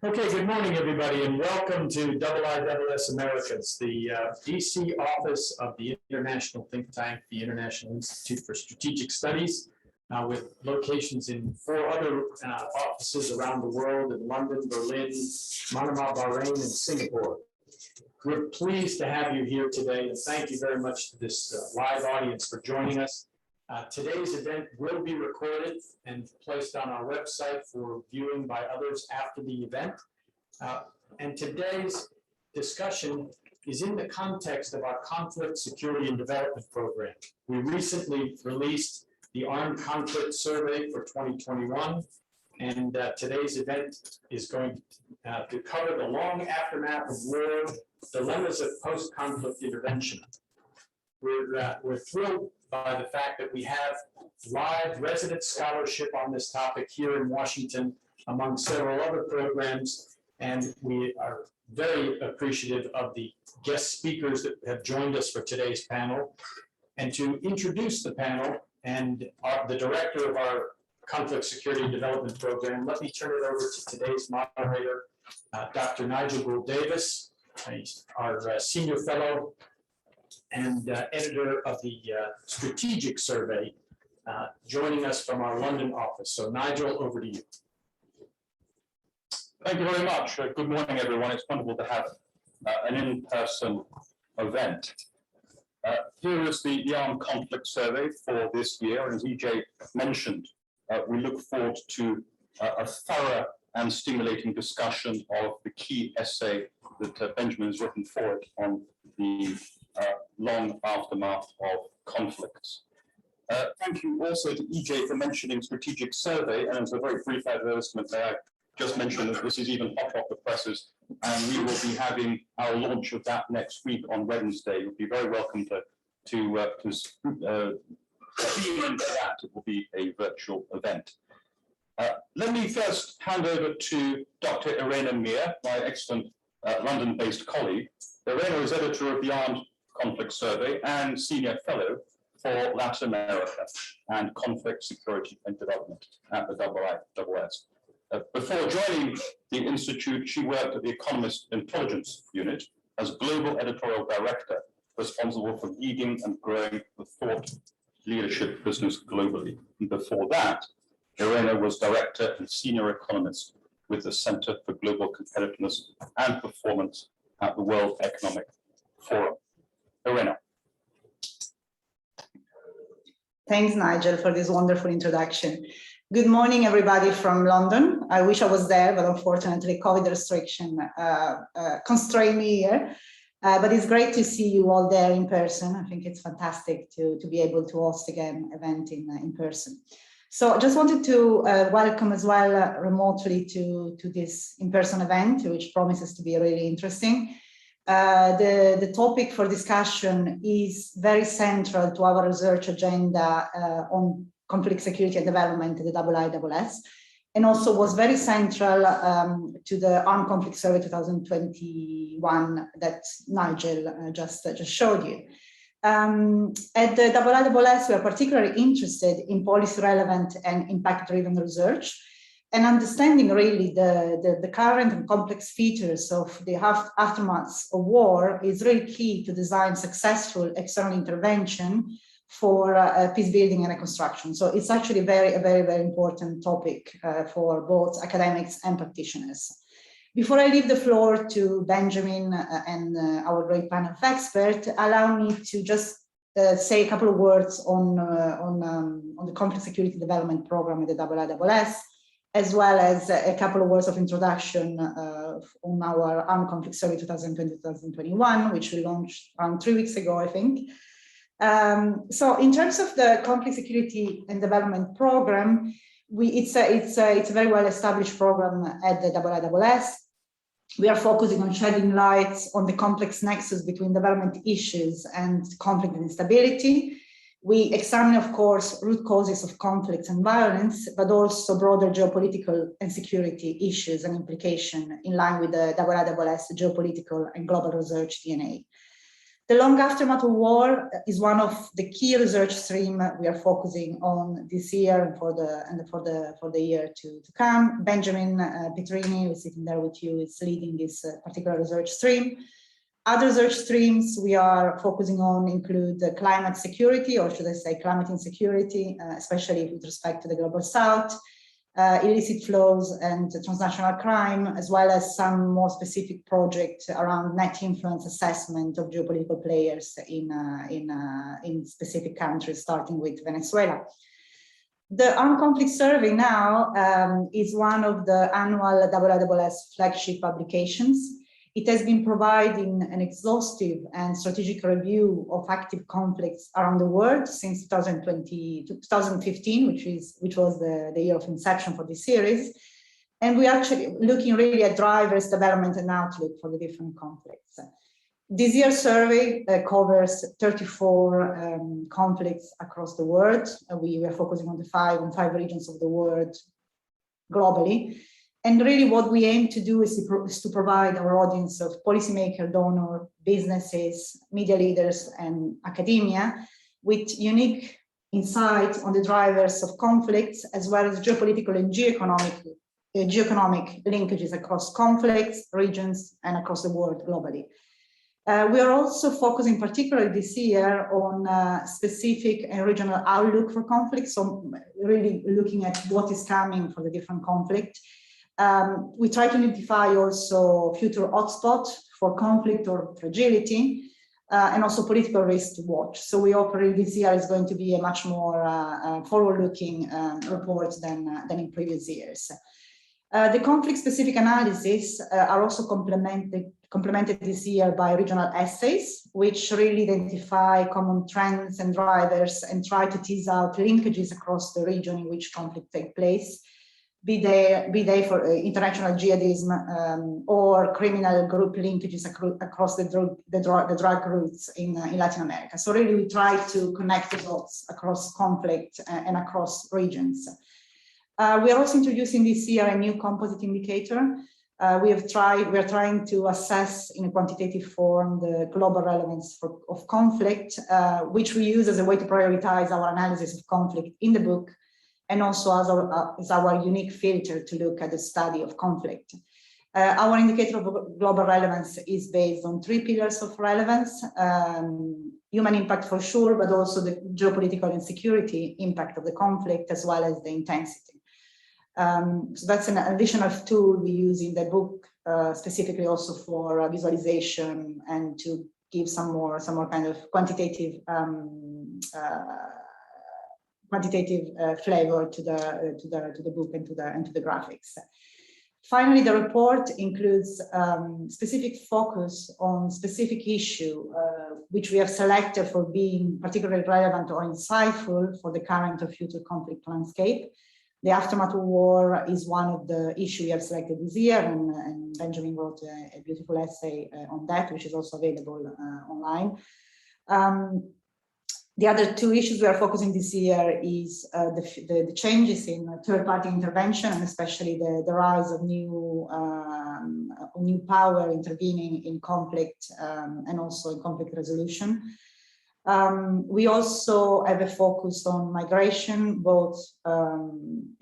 Okay, good morning, everybody, and welcome to IISS Americas, the DC office of the international think tank, the International Institute for Strategic Studies, with locations in 4 other offices around the world in London, Berlin, Manama, Bahrain, and Singapore. We're pleased to have you here today, and thank you very much to this live audience for joining us. Today's event will be recorded and placed on our website for viewing by others after the event. And today's discussion is in the context of our Conflict, Security, and Development Program. We recently released the Armed Conflict Survey for 2021, and today's event is going to cover the long aftermath of war, dilemmas of post-conflict intervention. We're thrilled by the fact that we have live resident scholarship on this topic here in Washington, among several other programs, and we are very appreciative of the guest speakers that have joined us for today's panel. And to introduce the panel and the director of our Conflict, Security, and Development Program, let me turn it over to today's moderator, Dr. Nigel Gould-Davis. He's our senior fellow and editor of the Strategic Survey, joining us from our London office. So Nigel, over to you. Thank you very much. Good morning, everyone. It's wonderful to have an in-person event. Here is the Armed Conflict Survey for this year. And as EJ mentioned, we look forward to a thorough and stimulating discussion of the key essay that Benjamin has written for it on the long aftermath of conflicts. Thank you also to EJ for mentioning Strategic Survey, and as a very brief advertisement there, I just mentioned that this is even hot off the presses, and we will be having our launch of that next week on Wednesday. You'll be very welcome to tune into that. It will be a virtual event. Let me first hand over to Dr. Irena Mir, my excellent London-based colleague. Irena is editor of the Armed Conflict Survey and senior fellow for Latin America and Conflict, Security, and Development at the IISS. Before joining the Institute, she worked at the Economist Intelligence Unit as Global Editorial Director, responsible for leading and growing the thought leadership business globally. And before that, Irena was Director and Senior Economist with the Center for Global Competitiveness and Performance at the World Economic Forum. Irena. Thanks, Nigel, for this wonderful introduction. Good morning, everybody from London. I wish I was there, but unfortunately, COVID restriction constrained me here. But it's great to see you all there in person. I think it's fantastic to be able to host again an event in person. So I just wanted to welcome as well remotely to this in-person event, which promises to be really interesting. The topic for discussion is very central to our research agenda on conflict, security, and development at the IISS, and also was very central to the Armed Conflict Survey 2021 that Nigel just showed you. At the IISS, we are particularly interested in policy-relevant and impact-driven research, and understanding really the current and complex features of the aftermath of war is really key to design successful external intervention for peace building and reconstruction. So it's actually a very important topic for both academics and practitioners. Before I leave the floor to Benjamin and our great panel of experts, allow me to just say a couple of words on the Conflict, Security, Development Program at the IISS, as well as a couple of words of introduction on our Armed Conflict Survey 2020-2021, which we launched around 3 weeks ago, I think. So in terms of the Conflict, Security, and Development Program, it's a very well-established program at the IISS. We are focusing on shedding light on the complex nexus between development issues and conflict and instability. We examine, of course, root causes of conflicts and violence, but also broader geopolitical and security issues and implication in line with the IISS geopolitical and global research DNA. The long aftermath of war is one of the key research streams we are focusing on this year and for the year to come. Benjamin Petrini, who's sitting there with you, is leading this particular research stream. Other research streams we are focusing on include climate security, or should I say climate insecurity, especially with respect to the global south, illicit flows and transnational crime, as well as some more specific projects around net influence assessment of geopolitical players in specific countries, starting with Venezuela. The Armed Conflict Survey now is one of the annual IISS flagship publications. It has been providing an exhaustive and strategic review of active conflicts around the world since 2015, which was the year of inception for this series. And we're actually looking really at drivers, development, and outlook for the different conflicts. This year's survey covers 34 conflicts across the world. We are focusing on five regions of the world globally. And really what we aim to do is to provide our audience of policymakers, donors, businesses, media leaders, and academia with unique insights on the drivers of conflicts, as well as geopolitical and geoeconomic linkages across conflicts, regions, and across the world globally. We are also focusing particularly this year on specific and regional outlook for conflicts, so really looking at what is coming for the different conflicts. We try to identify also future hotspots for conflict or fragility, and also political risk to watch. So we hope really this year is going to be a much more forward-looking report than in previous years. The conflict-specific analysis are also complemented this year by regional essays, which really identify common trends and drivers and try to tease out linkages across the region in which conflict take place. Be they for international jihadism or criminal group linkages across the drug routes in Latin America. So really we try to connect the dots across conflict and across regions. We are also introducing this year a new composite indicator. We are trying to assess in a quantitative form the global relevance of conflict, which we use as a way to prioritize our analysis of conflict in the book, and also as our unique filter to look at the study of conflict. Our indicator of global relevance is based on 3 pillars of relevance: human impact for sure, but also the geopolitical and security impact of the conflict, as well as the intensity. So that's an additional tool we use in the book, specifically also for visualization and to give some more kind of quantitative flavor to the book and to the graphics. Finally, the report includes specific focus on specific issue, which we have selected for being particularly relevant or insightful for the current or future conflict landscape. The aftermath of war is one of the issues we have selected this year, and Benjamin wrote a beautiful essay on that, which is also available online. The other 2 issues we are focusing this year is the changes in third-party intervention, and especially the rise of new power intervening in conflict and also in conflict resolution. We also have a focus on migration, both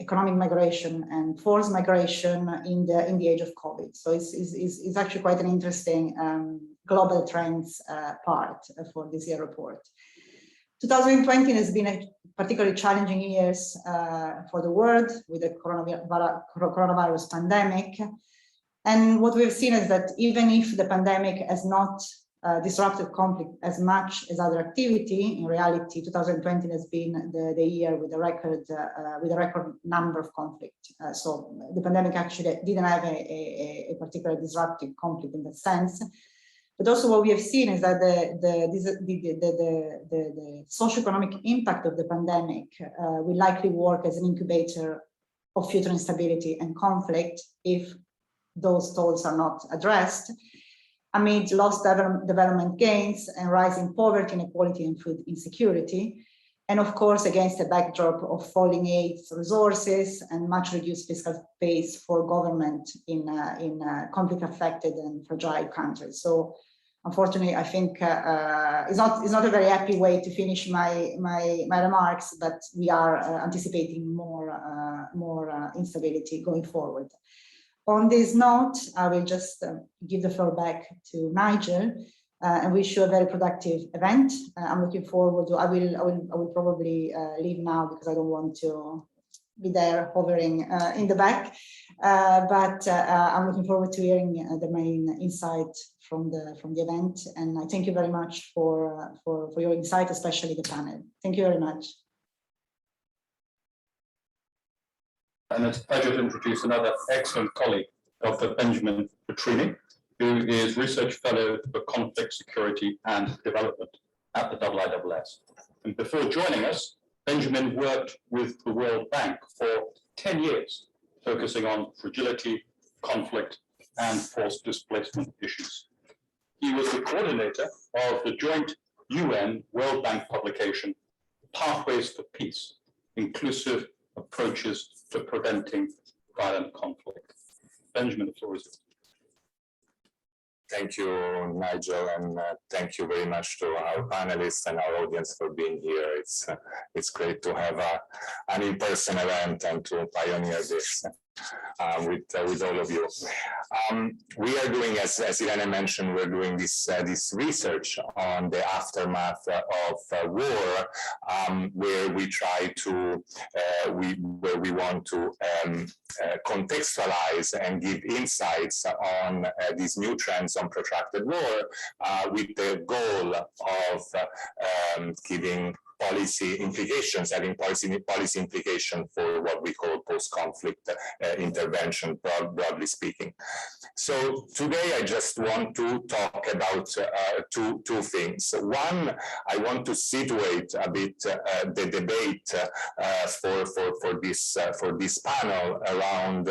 economic migration and forced migration in the age of COVID. So it's actually quite an interesting global trends part for this year report. 2020 has been a particularly challenging year for the world with the coronavirus pandemic. And what we've seen is that even if the pandemic has not disrupted conflict as much as other activity, in reality, 2020 has been the year with a record number of conflicts. So the pandemic actually didn't have a particular disruptive conflict in that sense. But also what we have seen is that the socioeconomic impact of the pandemic will likely work as an incubator of future instability and conflict if those tolls are not addressed, amid lost development gains and rising poverty, inequality, and food insecurity. And of course, against a backdrop of falling aid resources and much reduced fiscal space for government in conflict-affected and fragile countries. So unfortunately, I think it's not a very happy way to finish my remarks, but we are anticipating more instability going forward. On this note, I will just give the floor back to Nigel and wish you a very productive event. I'm looking forward to. I will probably leave now because I don't want to be there hovering in the back. But I'm looking forward to hearing the main insight from the event. And I thank you very much for your insight, especially the panel. Thank you very much. And it's a pleasure to introduce another excellent colleague, Dr. Benjamin Petrini, who is Research Fellow for Conflict, Security and Development at the IISS. And before joining us, Benjamin worked with the World Bank for 10 years, focusing on fragility, conflict, and forced displacement issues. He was the coordinator of the joint UN World Bank publication, Pathways for Peace, Inclusive Approaches to Preventing Violent Conflict. Benjamin, the floor is yours. Thank you, Nigel, and thank you very much to our panelists and our audience for being here. It's great to have an in-person event and to pioneer this with all of you. We are doing, as Irene mentioned, we're doing this research on the aftermath of war, where we try to where we want to contextualize and give insights on these new trends on protracted war, with the goal of giving policy implications, having policy implication for what we call post-conflict intervention, broadly speaking. So today I just want to talk about two things. One, I want to situate a bit the debate for this panel around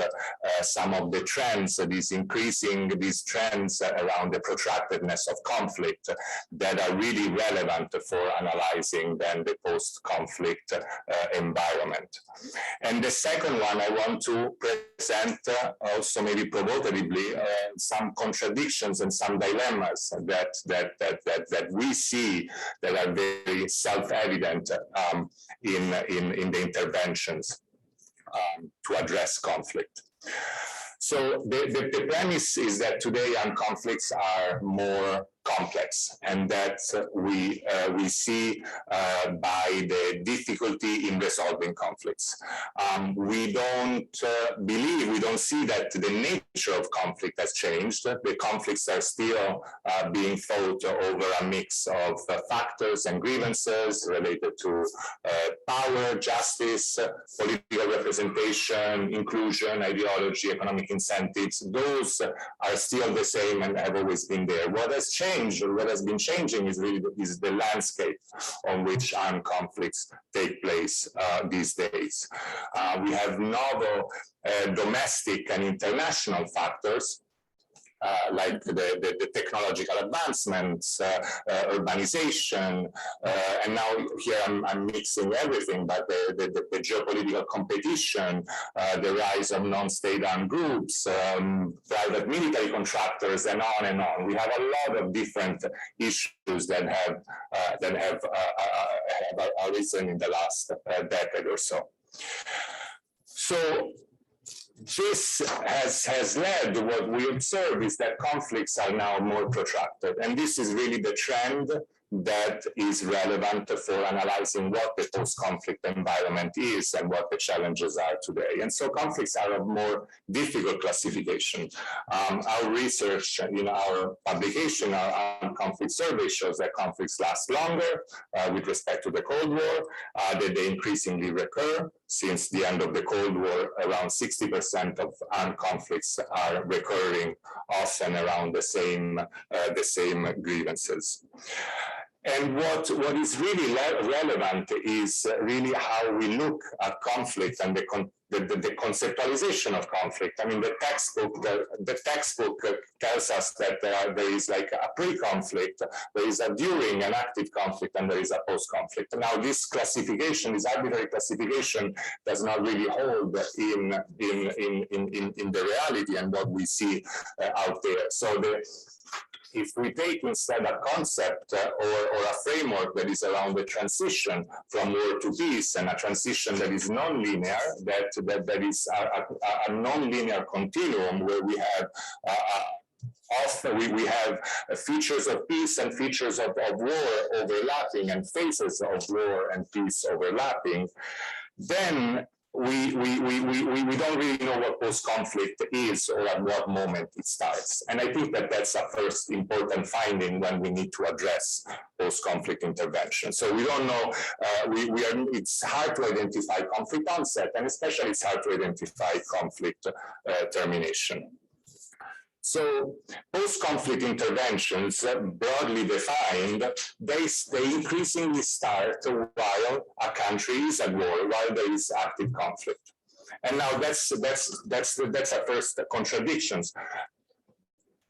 some of the trends, these trends around the protractedness of conflict that are really relevant for analyzing then the post-conflict environment. And the second one, I want to present also maybe provocatively some contradictions and some dilemmas that we see that are very self-evident in the interventions to address conflict. So the premise is that today armed conflicts are more complex, and that we see by the difficulty in resolving conflicts. We don't see that the nature of conflict has changed. The conflicts are still being fought over a mix of factors and grievances related to power, justice, political representation, inclusion, ideology, economic incentives. Those are still the same and have always been there. What has changed, or what has been changing, is really the landscape on which armed conflicts take place these days. We have novel domestic and international factors, like the technological advancements, urbanization, and now here I'm mixing everything, but the geopolitical competition, the rise of non-state armed groups, private military contractors, and on and on. We have a lot of different issues that have arisen in the last decade or so. So this has led, what we observe is that conflicts are now more protracted, and this is really the trend that is relevant for analyzing what the post-conflict environment is and what the challenges are today. And so conflicts are of more difficult classification. Our research in our publication, our armed conflict survey, shows that conflicts last longer with respect to the Cold War, that they increasingly recur. Since the end of the Cold War, around 60% of armed conflicts are recurring, often around the same grievances. And what is really relevant is really how we look at conflict and the conceptualization of conflict. I mean, the textbook tells us that there is like a pre-conflict, there is a during an active conflict, and there is a post-conflict. Now, this classification, this arbitrary classification, does not really hold in the reality and what we see out there. So if we take instead a concept or a framework that is around the transition from war to peace, and a transition that is non-linear, that is a non-linear continuum where we have we have features of peace and features of war overlapping and phases of war and peace overlapping, then we don't really know what post-conflict is or at what moment it starts. And I think that that's a first important finding when we need to address post-conflict intervention. So we don't know, it's hard to identify conflict onset, and especially it's hard to identify conflict termination. So post-conflict interventions, broadly defined, they increasingly start while a country is at war, while there is active conflict. And now that's a first contradictions.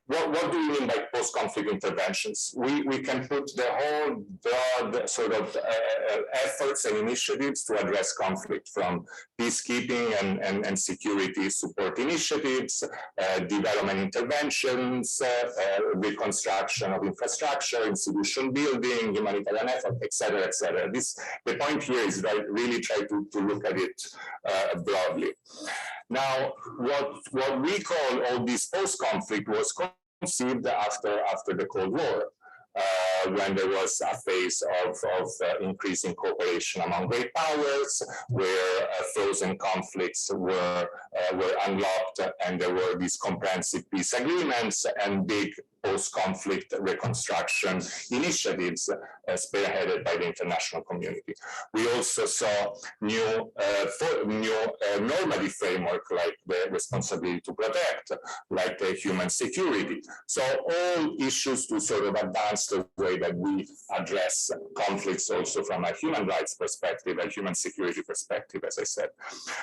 What do we mean by post-conflict interventions? We can put the whole broad sort of efforts and initiatives to address conflict, from peacekeeping and security support initiatives, development interventions, reconstruction of infrastructure, institution building, humanitarian effort, etc., etc. The point here is that really try to look at it broadly. Now, what we call all this post-conflict was conceived after the Cold War, when there was a phase of increasing cooperation among great powers, where frozen conflicts were unlocked, and there were these comprehensive peace agreements and big post-conflict reconstruction initiatives spearheaded by the international community. We also saw new normative framework, like the responsibility to protect, like the human security. So all issues to sort of advance the way that we address conflicts also from a human rights perspective, a human security perspective, as I said.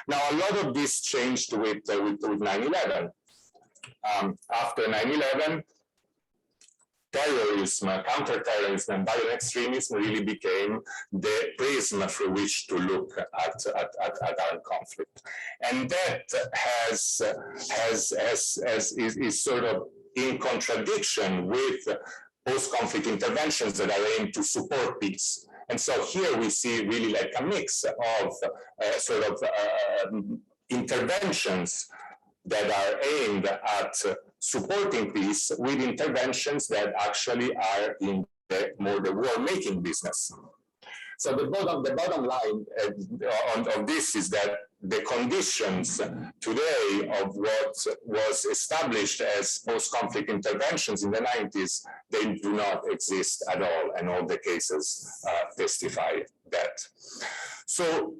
Now, a lot of this changed with 9/11. After 9/11, terrorism, counterterrorism, and violent extremism really became the prism through which to look at armed conflict, and that is sort of in contradiction with post-conflict interventions that are aimed to support peace. And so here we see really like a mix of interventions that are aimed at supporting peace with interventions that actually are in the war-making business. So the bottom line of this is that the conditions today of what was established as post-conflict interventions in the 90s, they do not exist at all, and all the cases testify that. So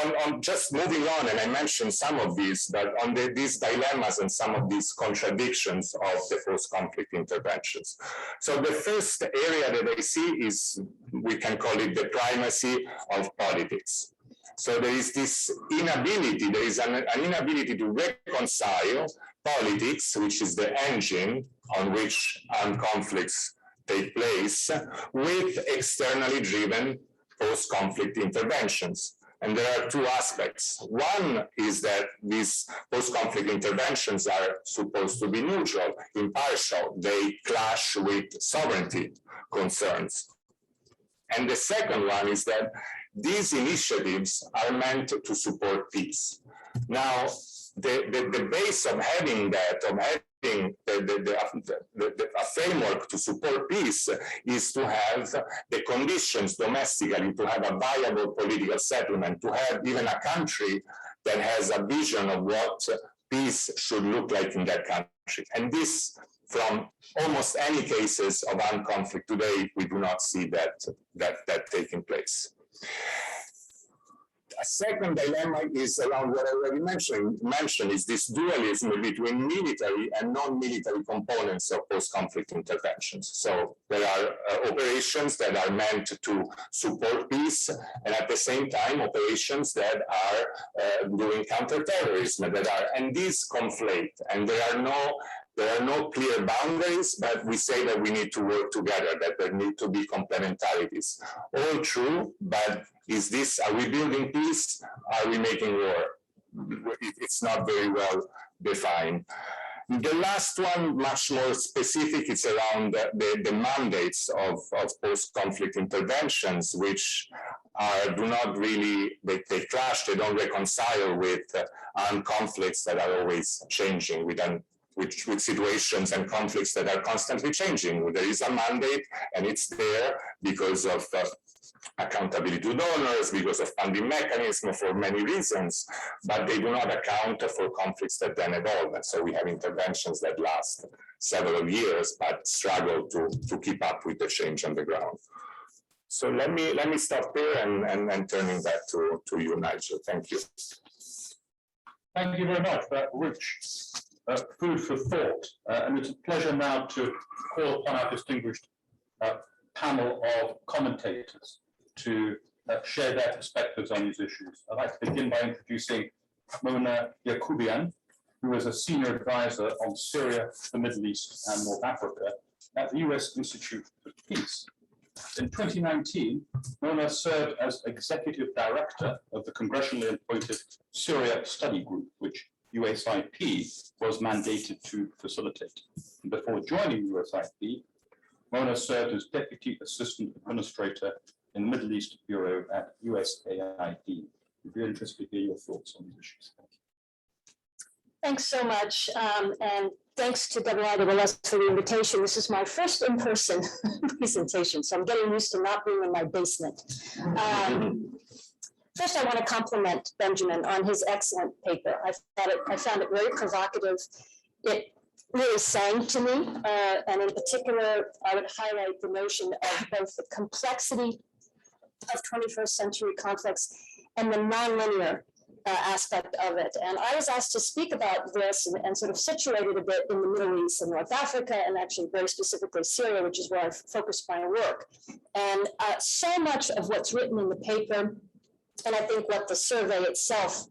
on just moving on, and I mentioned some of these, but on these dilemmas and some of these contradictions of the post-conflict interventions. So the first area that I see is, we can call it the primacy of politics. So there is this inability, there is an inability to reconcile politics, which is the engine on which armed conflicts take place, with externally driven post-conflict interventions. And there are two aspects. One is that these post-conflict interventions are supposed to be neutral, impartial. They clash with sovereignty concerns. And the second one is that these initiatives are meant to support peace. Now, the base of having that, of having a framework to support peace, is to have the conditions domestically to have a viable political settlement, to have even a country that has a vision of what peace should look like in that country. And this, from almost any cases of armed conflict today, we do not see that taking place. A second dilemma is around what I already mentioned is this dualism between military and non-military components of post-conflict interventions. So there are operations that are meant to support peace, and at the same time, operations that are doing counterterrorism, and these conflate, and there are no clear boundaries, but we say that we need to work together, that there need to be complementarities. All true, but are we building peace? Are we making war? It's not very well defined. The last one, much more specific, it's around the mandates of post-conflict interventions, which do not really, they clash, they don't reconcile with armed conflicts that are always changing, with situations and conflicts that are constantly changing. There is a mandate, and it's there because of accountability to donors, because of funding mechanisms, for many reasons, but they do not account for conflicts that then evolve. And so we have interventions that last several years, but struggle to keep up with the change on the ground. So let me stop there and turning back to you, Nigel. Thank you. Thank you very much for that rich food for thought. And it's a pleasure now to call upon our distinguished panel of commentators to share their perspectives on these issues. I'd like to begin by introducing Mona Yakubian, who is a senior advisor on Syria, the Middle East, and North Africa at the US Institute for Peace. In 2019, Mona served as executive director of the congressionally appointed Syria Study Group, which USIP was mandated to facilitate. And before joining USIP, Mona served as Deputy Assistant Administrator in the Middle East Bureau at USAID. We'd be interested to hear your thoughts on these issues. Thanks so much, and thanks to IISS for the invitation. This is my first in-person presentation, so I'm getting used to not being in my basement. First, I want to compliment Benjamin on his excellent paper. I found it very provocative. It really sang to me, and in particular, I would highlight the notion of both the complexity of 21st century conflicts and the nonlinear aspect of it. And I was asked to speak about this and sort of situate it a bit in the Middle East and North Africa, and actually very specifically Syria, which is where I've focused my work. And so much of what's written in the paper, and I think what the survey itself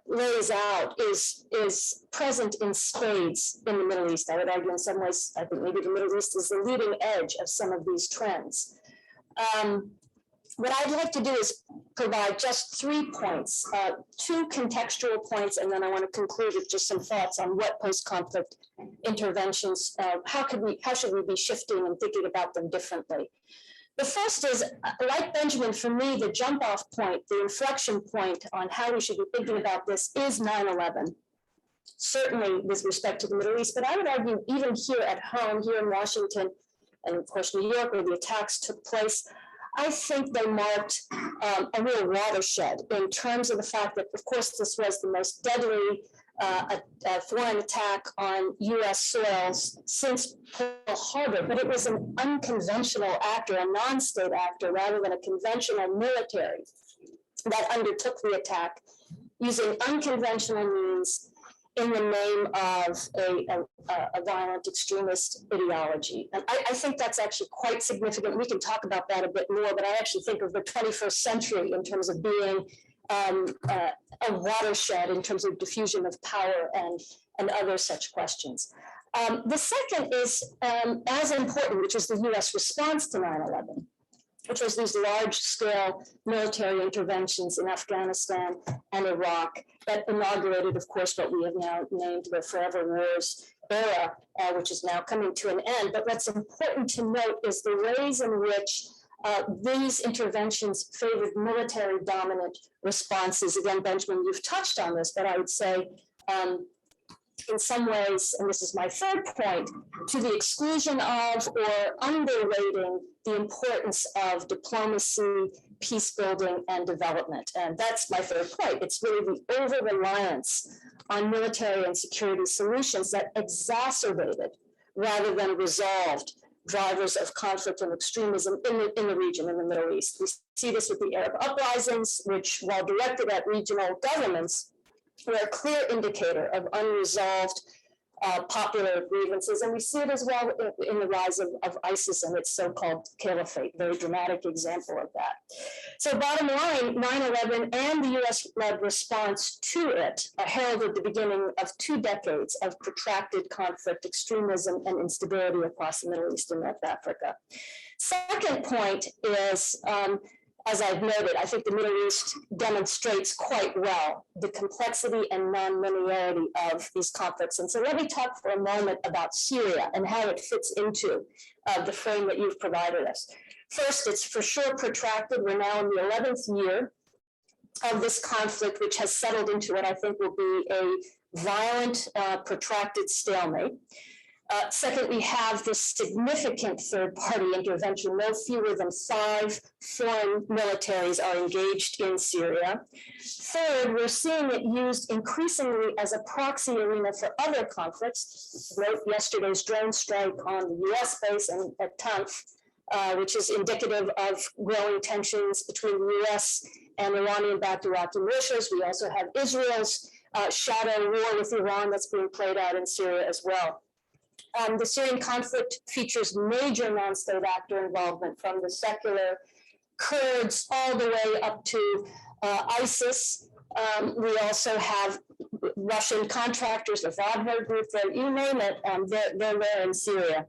lays out is present in spades in the Middle East. I would argue in some ways, I think maybe the Middle East is the leading edge of some of these trends. What I'd like to do is provide just 3 points, 2 contextual points, and then I want to conclude with just some thoughts on what post-conflict interventions, how should we be shifting and thinking about them differently. The first is, like Benjamin, for me, the jump-off point, the inflection point on how we should be thinking about this is 9/11. Certainly with respect to the Middle East, but I would argue even here at home, here in Washington, and of course New York, where the attacks took place, I think they marked a real watershed in terms of the fact that, of course, this was the most deadly foreign attack on US soils since Pearl Harbor, but it was an unconventional actor, a non-state actor, rather than a conventional military that undertook the attack using unconventional means in the name of a violent extremist ideology. And I think that's actually quite significant. We can talk about that a bit more, but I actually think of the 21st century in terms of being a watershed in terms of diffusion of power and other such questions. The second is as important, which is the US response to 9/11. Which was these large-scale military interventions in Afghanistan and Iraq that inaugurated, of course, what we have now named the Forever Wars era, which is now coming to an end. But what's important to note is the ways in which these interventions favored military-dominant responses. Again, Benjamin, you've touched on this, but I would say in some ways, and this is my third point, to the exclusion of or underrating the importance of diplomacy, peace building, and development. And that's my third point. It's really the over-reliance on military and security solutions that exacerbated rather than resolved drivers of conflict and extremism in the region, in the Middle East. We see this with the Arab uprisings, which, while directed at regional governments, were a clear indicator of unresolved popular grievances. And we see it as well in the rise of ISIS and its so-called caliphate, very dramatic example of that. So bottom line, 9/11 and the US-led response to it heralded the beginning of 2 decades of protracted conflict, extremism, and instability across the Middle East and North Africa. Second point is as I've noted, I think the Middle East demonstrates quite well the complexity and non-linearity of these conflicts. And so let me talk for a moment about Syria and how it fits into the frame that you've provided us. First, it's for sure protracted. We're now in the 11th year of this conflict, which has settled into what I think will be a violent, protracted stalemate. Second, we have this significant third-party intervention. No fewer than 5 foreign militaries are engaged in Syria. Third, we're seeing it used increasingly as a proxy arena for other conflicts. Note yesterday's drone strike on the US base and at Tanf, which is indicative of growing tensions between the US and Iranian-backed Iraqi militias. We also have Israel's shadow war with Iran that's being played out in Syria as well. The Syrian conflict features major non-state actor involvement, from the secular Kurds all the way up to ISIS. We also have Russian contractors, the Wagner group, you name it, they're there in Syria.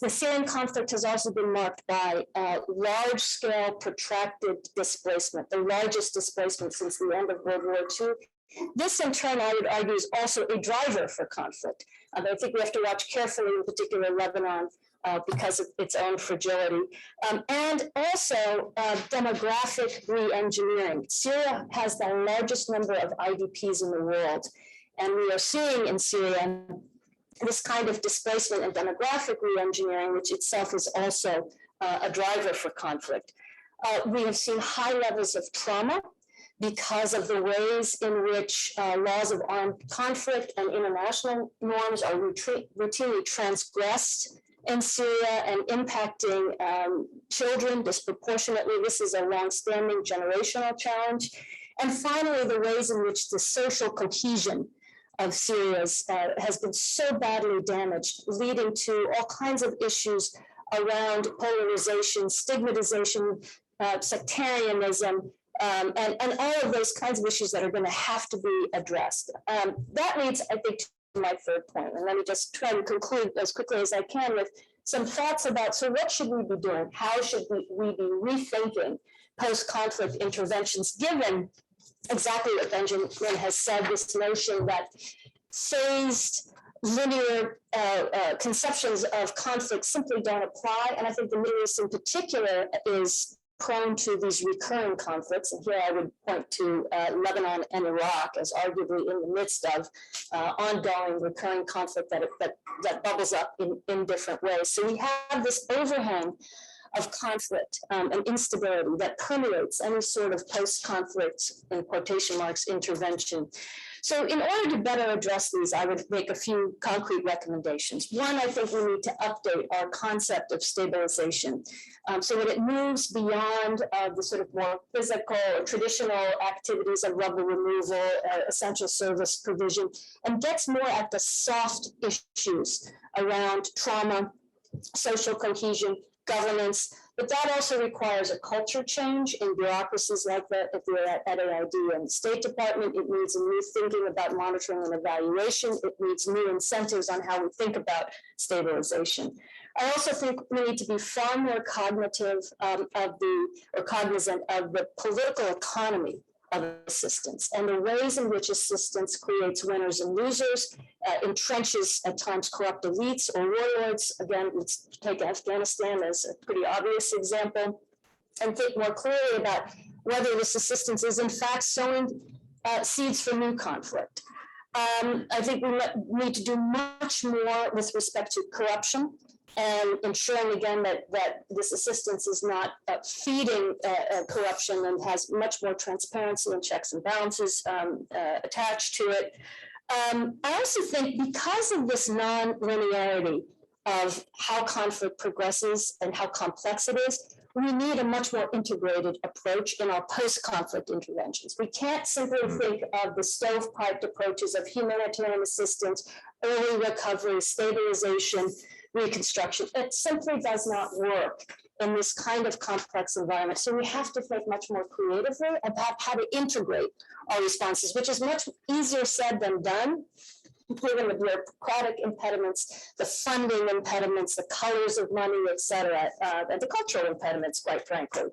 The Syrian conflict has also been marked by large-scale protracted displacement, the largest displacement since the end of World War II. This, in turn, I would argue, is also a driver for conflict. I think we have to watch carefully, in particular, Lebanon, because of its own fragility. And also demographic re-engineering. Syria has the largest number of IDPs in the world. And we are seeing in Syria this kind of displacement and demographic re-engineering, which itself is also a driver for conflict. We have seen high levels of trauma because of the ways in which laws of armed conflict and international norms are routinely transgressed in Syria and impacting children disproportionately. This is a longstanding generational challenge. And finally, the ways in which the social cohesion of Syria has been so badly damaged, leading to all kinds of issues around polarization, stigmatization, sectarianism, and all of those kinds of issues that are going to have to be addressed. That leads, I think, to my third point. And let me just try to conclude as quickly as I can with some thoughts about, so what should we be doing? How should we be rethinking post-conflict interventions, given exactly what Benjamin has said, this notion that phased, linear conceptions of conflict simply don't apply. And I think the Middle East in particular is prone to these recurring conflicts. And here I would point to Lebanon and Iraq as arguably in the midst of ongoing recurring conflict that bubbles up in different ways. So we have this overhang of conflict and instability that permeates any sort of post-conflict, in quotation marks, intervention. So in order to better address these, I would make a few concrete recommendations. One, I think we need to update our concept of stabilization so that it moves beyond the sort of more physical or traditional activities of rubble removal, essential service provision, and gets more at the soft issues around trauma, social cohesion, governance, but that also requires a culture change in bureaucracies like that at the AID and the State Department. It needs a new thinking about monitoring and evaluation. It needs new incentives on how we think about stabilization. I also think we need to be far more cognizant of the political economy of assistance and the ways in which assistance creates winners and losers, entrenches at times corrupt elites or warlords. Again, let's take Afghanistan as a pretty obvious example, and think more clearly about whether this assistance is in fact sowing seeds for new conflict. I think we need to do much more with respect to corruption and ensuring again that this assistance is not feeding corruption and has much more transparency and checks and balances attached to it. I also think because of this non-linearity of how conflict progresses and how complex it is, we need a much more integrated approach in our post-conflict interventions. We can't simply think of the stovepiped approaches of humanitarian assistance, early recovery, stabilization, reconstruction. It simply does not work in this kind of complex environment. So we have to think much more creatively about how to integrate our responses, which is much easier said than done. given the bureaucratic impediments, the funding impediments, the colors of money, et cetera, and the cultural impediments, quite frankly.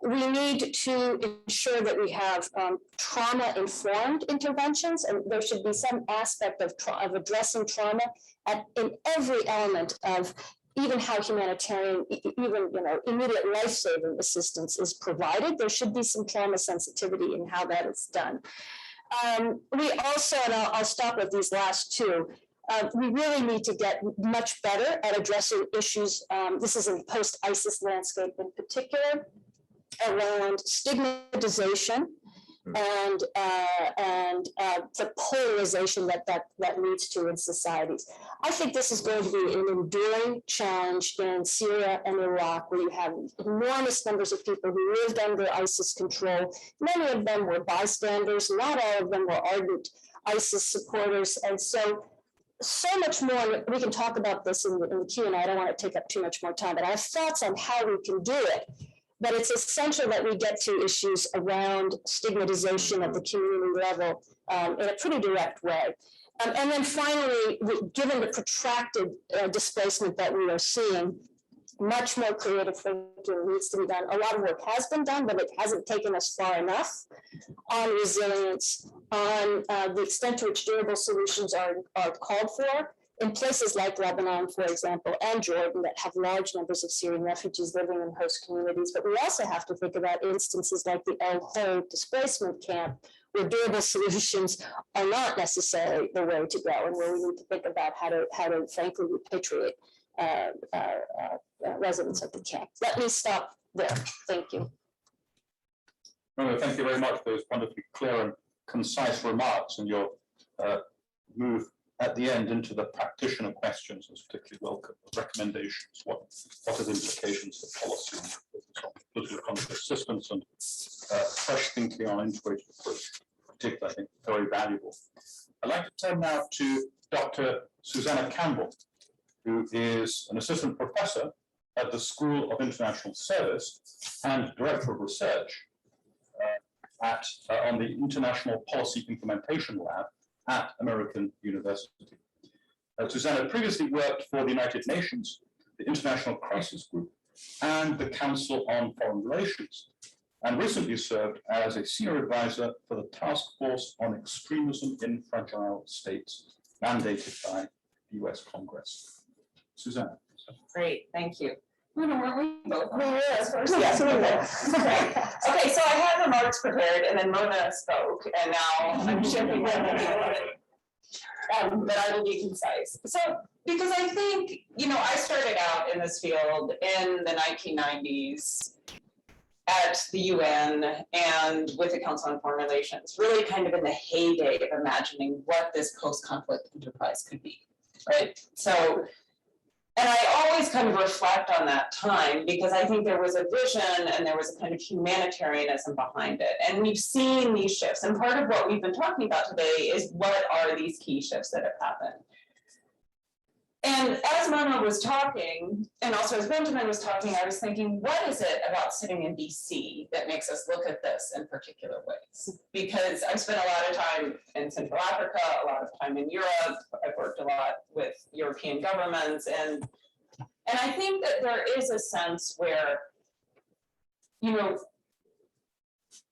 We need to ensure that we have trauma-informed interventions, and there should be some aspect of addressing trauma in every element of even how humanitarian, even immediate life-saving assistance is provided. There should be some trauma sensitivity in how that is done. We also, and I'll stop with these last two, we really need to get much better at addressing issues. This is in post-ISIS landscape in particular, around stigmatization and the polarization that leads to in societies. I think this is going to be an enduring challenge in Syria and Iraq, where you have enormous numbers of people who lived under ISIS control. Many of them were bystanders, not all of them were ardent ISIS supporters, and so much more. We can talk about this in the Q&A. I don't want to take up too much more time, but I have thoughts on how we can do it. But it's essential that we get to issues around stigmatization at the community level in a pretty direct way. And then finally, given the protracted displacement that we are seeing, much more creative thinking needs to be done. A lot of work has been done, but it hasn't taken us far enough on resilience, on the extent to which durable solutions are called for. In places like Lebanon, for example, and Jordan, that have large numbers of Syrian refugees living in host communities. But we also have to think about instances like the El Hol displacement camp, where durable solutions are not necessarily the way to go, and where we need to think about how to frankly repatriate residents of the camp. Let me stop there. Thank you. No, thank you very much for those wonderfully clear and concise remarks, and your move at the end into the practitioner questions was particularly welcome. Recommendations, what are the implications of policy on political economic assistance, and fresh thinking on integrated approach, particularly, I think, very valuable. I'd like to turn now to Dr. Susanna Campbell, who is an assistant professor at the School of International Service and Director of Research on the International Policy Implementation Lab at American University. Susanna previously worked for the United Nations, the International Crisis Group, and the Council on Foreign Relations, and recently served as a senior advisor for the Task Force on Extremism in Fragile States, mandated by the US Congress. Susanna. Great, thank you. Weren't we both? Yes, Yes, okay, so I had remarks prepared, and then Mona spoke, and now I'm shifting them, but I will be concise. So, because I think, I started out in this field in the 1990s at the UN and with the Council on Foreign Relations, really kind of in the heyday of imagining what this post-conflict enterprise could be, right? So, and I always kind of reflect on that time, because I think there was a vision and there was a kind of humanitarianism behind it. And we've seen these shifts. And part of what we've been talking about today is what are these key shifts that have happened. And as Mona was talking, and also as Benjamin was talking, I was thinking, what is it about sitting in DC that makes us look at this in particular ways? Because I've spent a lot of time in Central Africa, a lot of time in Europe. I've worked a lot with European governments, and I think that there is a sense where,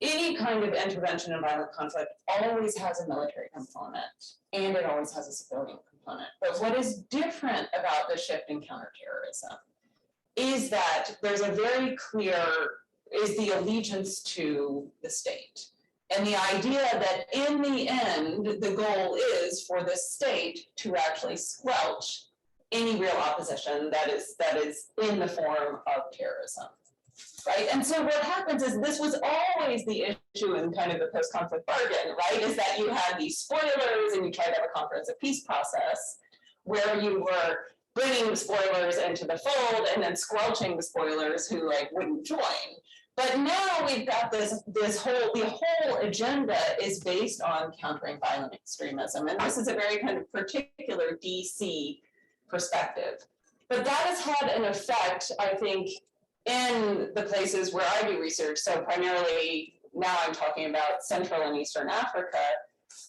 any kind of intervention in violent conflict always has a military component, and it always has a civilian component. But what is different about the shift in counterterrorism is that there's a very clear, is the allegiance to the state. And the idea that in the end, the goal is for the state to actually squelch any real opposition that is in the form of terrorism. Right, and so what happens is, this was always the issue in kind of the post-conflict bargain, right, is that you had these spoilers and you tried to have a comprehensive peace process where you were bringing spoilers into the fold and then squelching the spoilers who wouldn't join. But now we've got the whole agenda is based on countering violent extremism, and this is a very kind of particular DC perspective. But that has had an effect, I think, in the places where I do research. So primarily now I'm talking about Central and Eastern Africa,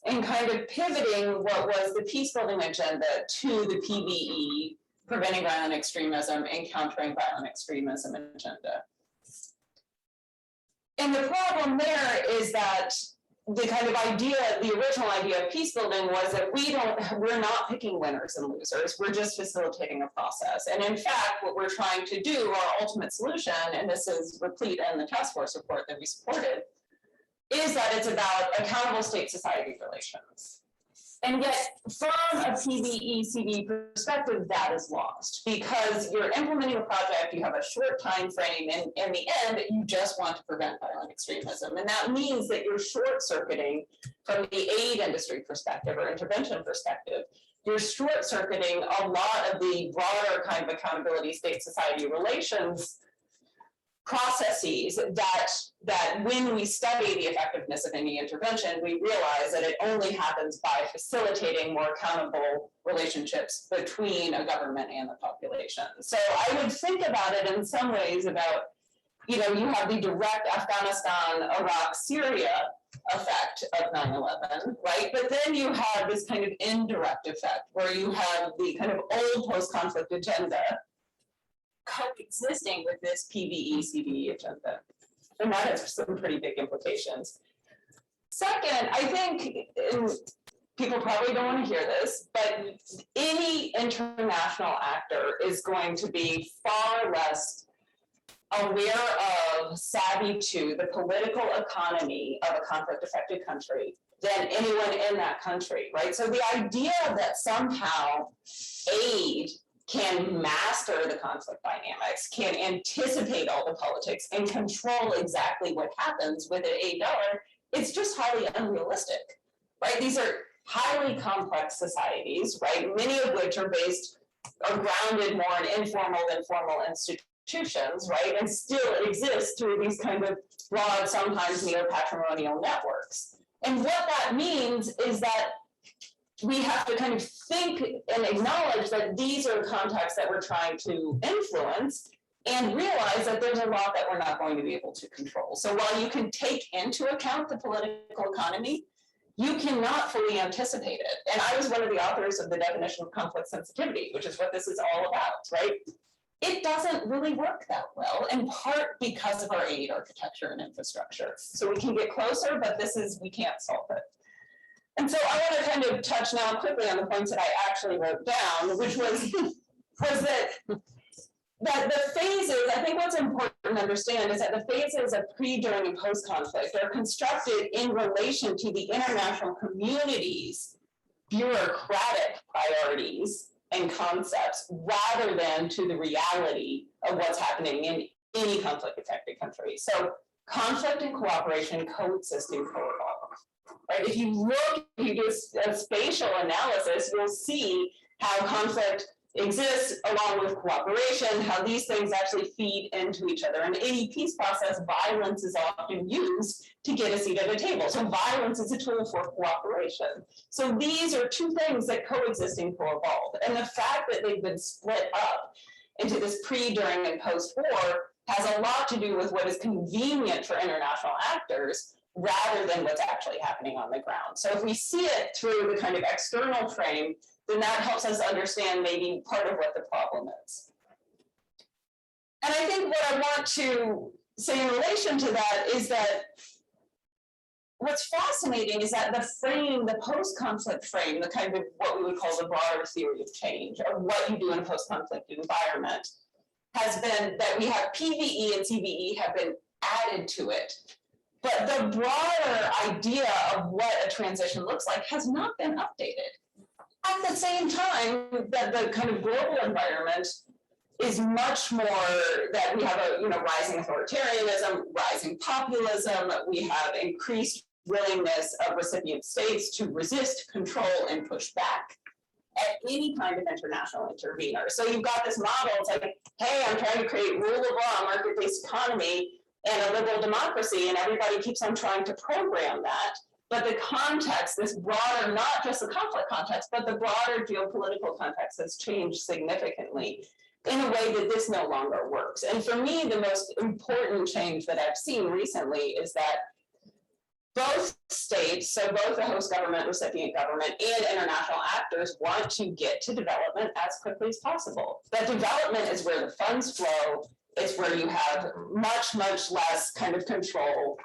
in kind of pivoting what was the peacebuilding agenda to the PVE, preventing violent extremism and countering violent extremism agenda. And the problem there is that the kind of idea, the original idea of peacebuilding was that we're not picking winners and losers, we're just facilitating a process. And in fact, what we're trying to do, our ultimate solution, and this is replete in the task force report that we supported, is that it's about accountable state-society relations. And yet, from a PVE-CV perspective, that is lost because you're implementing a project, you have a short time frame, and in the end, you just want to prevent violent extremism. And that means that you're short-circuiting from the aid industry perspective or intervention perspective. You're short-circuiting a lot of the broader kind of accountability state-society relations processes that when we study the effectiveness of any intervention, we realize that it only happens by facilitating more accountable relationships between a government and the population. So I would think about it in some ways about, you know, you have the direct Afghanistan, Iraq, Syria effect of 9/11, right? But then you have this kind of indirect effect where you have the kind of old post-conflict agenda coexisting with this PVE-CVE agenda. And that has some pretty big implications. Second, I think, and people probably don't want to hear this, but any international actor is going to be far less aware of, savvy to the political economy of a conflict-affected country than anyone in that country, right? So the idea that somehow aid can master the conflict dynamics, can anticipate all the politics, and control exactly what happens with an $8, it's just highly unrealistic, right? These are highly complex societies, right? Many of which are grounded more in informal than formal institutions, right? And still exist through these kind of broad, sometimes neo-patrimonial networks. And what that means is that we have to kind of think and acknowledge that these are contexts that we're trying to influence and realize that there's a lot that we're not going to be able to control. So while you can take into account the political economy, you cannot fully anticipate it. And I was one of the authors of the definition of conflict sensitivity, which is what this is all about, right? It doesn't really work that well, in part because of our aid architecture and infrastructure. So we can get closer, but we can't solve it. And so I want to kind of touch now quickly on the points that I actually wrote down, which was that the phases, I think what's important to understand is that the phases of pre, during, and post-conflict are constructed in relation to the international community's bureaucratic priorities and concepts rather than to the reality of what's happening in any conflict-affected country. So conflict and cooperation coexist and co-evolve. Right? If you do a spatial analysis, you'll see how conflict exists along with cooperation, how these things actually feed into each other. In any peace process, violence is often used to get a seat at a table. So violence is a tool for cooperation. So these are two things that coexist and co-evolve. And the fact that they've been split up into this pre, during, and post-war has a lot to do with what is convenient for international actors rather than what's actually happening on the ground. So if we see it through the kind of external frame, then that helps us understand maybe part of what the problem is. And I think what I want to say in relation to that is that what's fascinating is that the frame, the post-conflict frame, the kind of what we would call the broader theory of change, or what you do in a post-conflict environment, has been that we have PVE and CVE have been added to it. But the broader idea of what a transition looks like has not been updated. At the same time that the kind of global environment is much more that we have a rising authoritarianism, rising populism, we have increased willingness of recipient states to resist, control, and push back at any kind of international intervener. So you've got this model, it's like, hey, I'm trying to create rule of law, market-based economy, and a liberal democracy, and everybody keeps on trying to program that. But the context, this broader, not just the conflict context, but the broader geopolitical context has changed significantly in a way that this no longer works. And for me, the most important change that I've seen recently is that both states, so both the host government, recipient government, and international actors want to get to development as quickly as possible. But development is where the funds flow. It's where you have much, much less kind of control.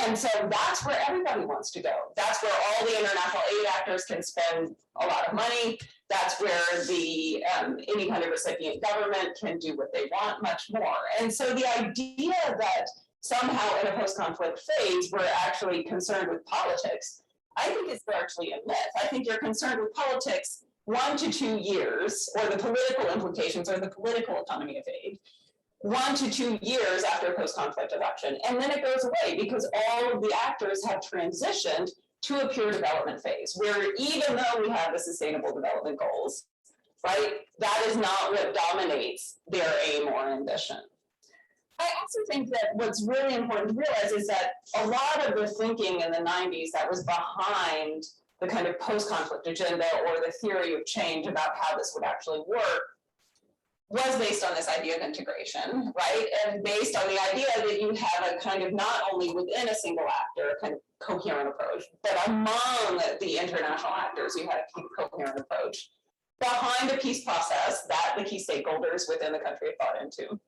And so that's where everybody wants to go. That's where all the international aid actors can spend a lot of money. That's where the any kind of recipient government can do what they want much more. And so the idea that somehow in a post-conflict phase, we're actually concerned with politics, I think is largely a myth. I think you're concerned with politics 1 to 2 years, or the political implications or the political economy of aid, 1 to 2 years after a post-conflict election. And then it goes away because all of the actors have transitioned to a pure development phase, where even though we have the sustainable development goals, right, that is not what dominates their aim or ambition. I also think that what's really important to realize is that a lot of the thinking in the 90s that was behind the kind of post-conflict agenda or the theory of change about how this would actually work was based on this idea of integration, right? And based on the idea that you have a kind of not only within a single actor, kind of coherent approach, but among the international actors, you have a coherent approach behind a peace process that the key stakeholders within the country have bought into.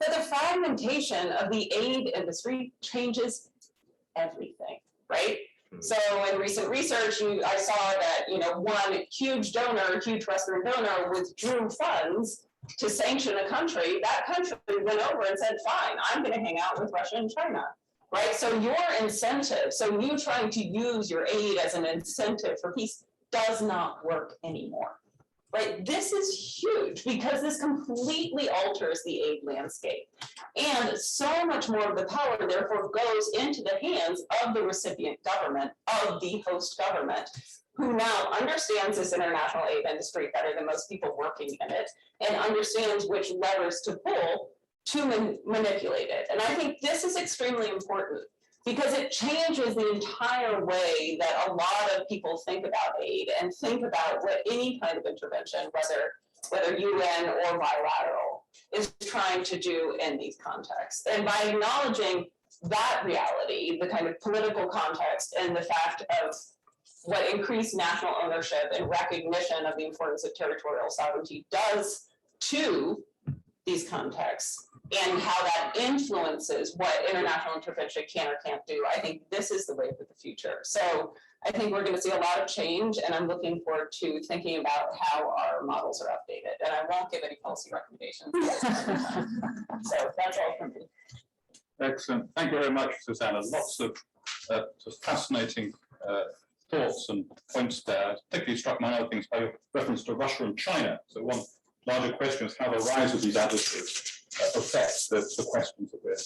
But the fragmentation of the aid industry changes everything, right? So in recent research, I saw that one huge donor, huge Western donor, withdrew funds to sanction a country. That country went over and said, "Fine, I'm going to hang out with Russia and China." Right? So your incentive, so you trying to use your aid as an incentive for peace, does not work anymore. Right? This is huge because this completely alters the aid landscape. And so much more of the power, therefore, goes into the hands of the recipient government, of the host government, who now understands this international aid industry better than most people working in it, and understands which levers to pull to manipulate it. And I think this is extremely important, because it changes the entire way that a lot of people think about aid and think about what any kind of intervention, whether UN or bilateral, is trying to do in these contexts. And by acknowledging that reality, the kind of political context and the fact of what increased national ownership and recognition of the importance of territorial sovereignty does to these contexts, and how that influences what international intervention can or can't do, I think this is the wave of the future. So I think we're going to see a lot of change, and I'm looking forward to thinking about how our models are updated. And I won't give any policy recommendations. So that's all from me. Excellent. Thank you very much, Susanna. Lots of fascinating thoughts and points there. Particularly struck my other things by your reference to Russia and China. So one larger question is how the rise of these adversaries affects the questions that we're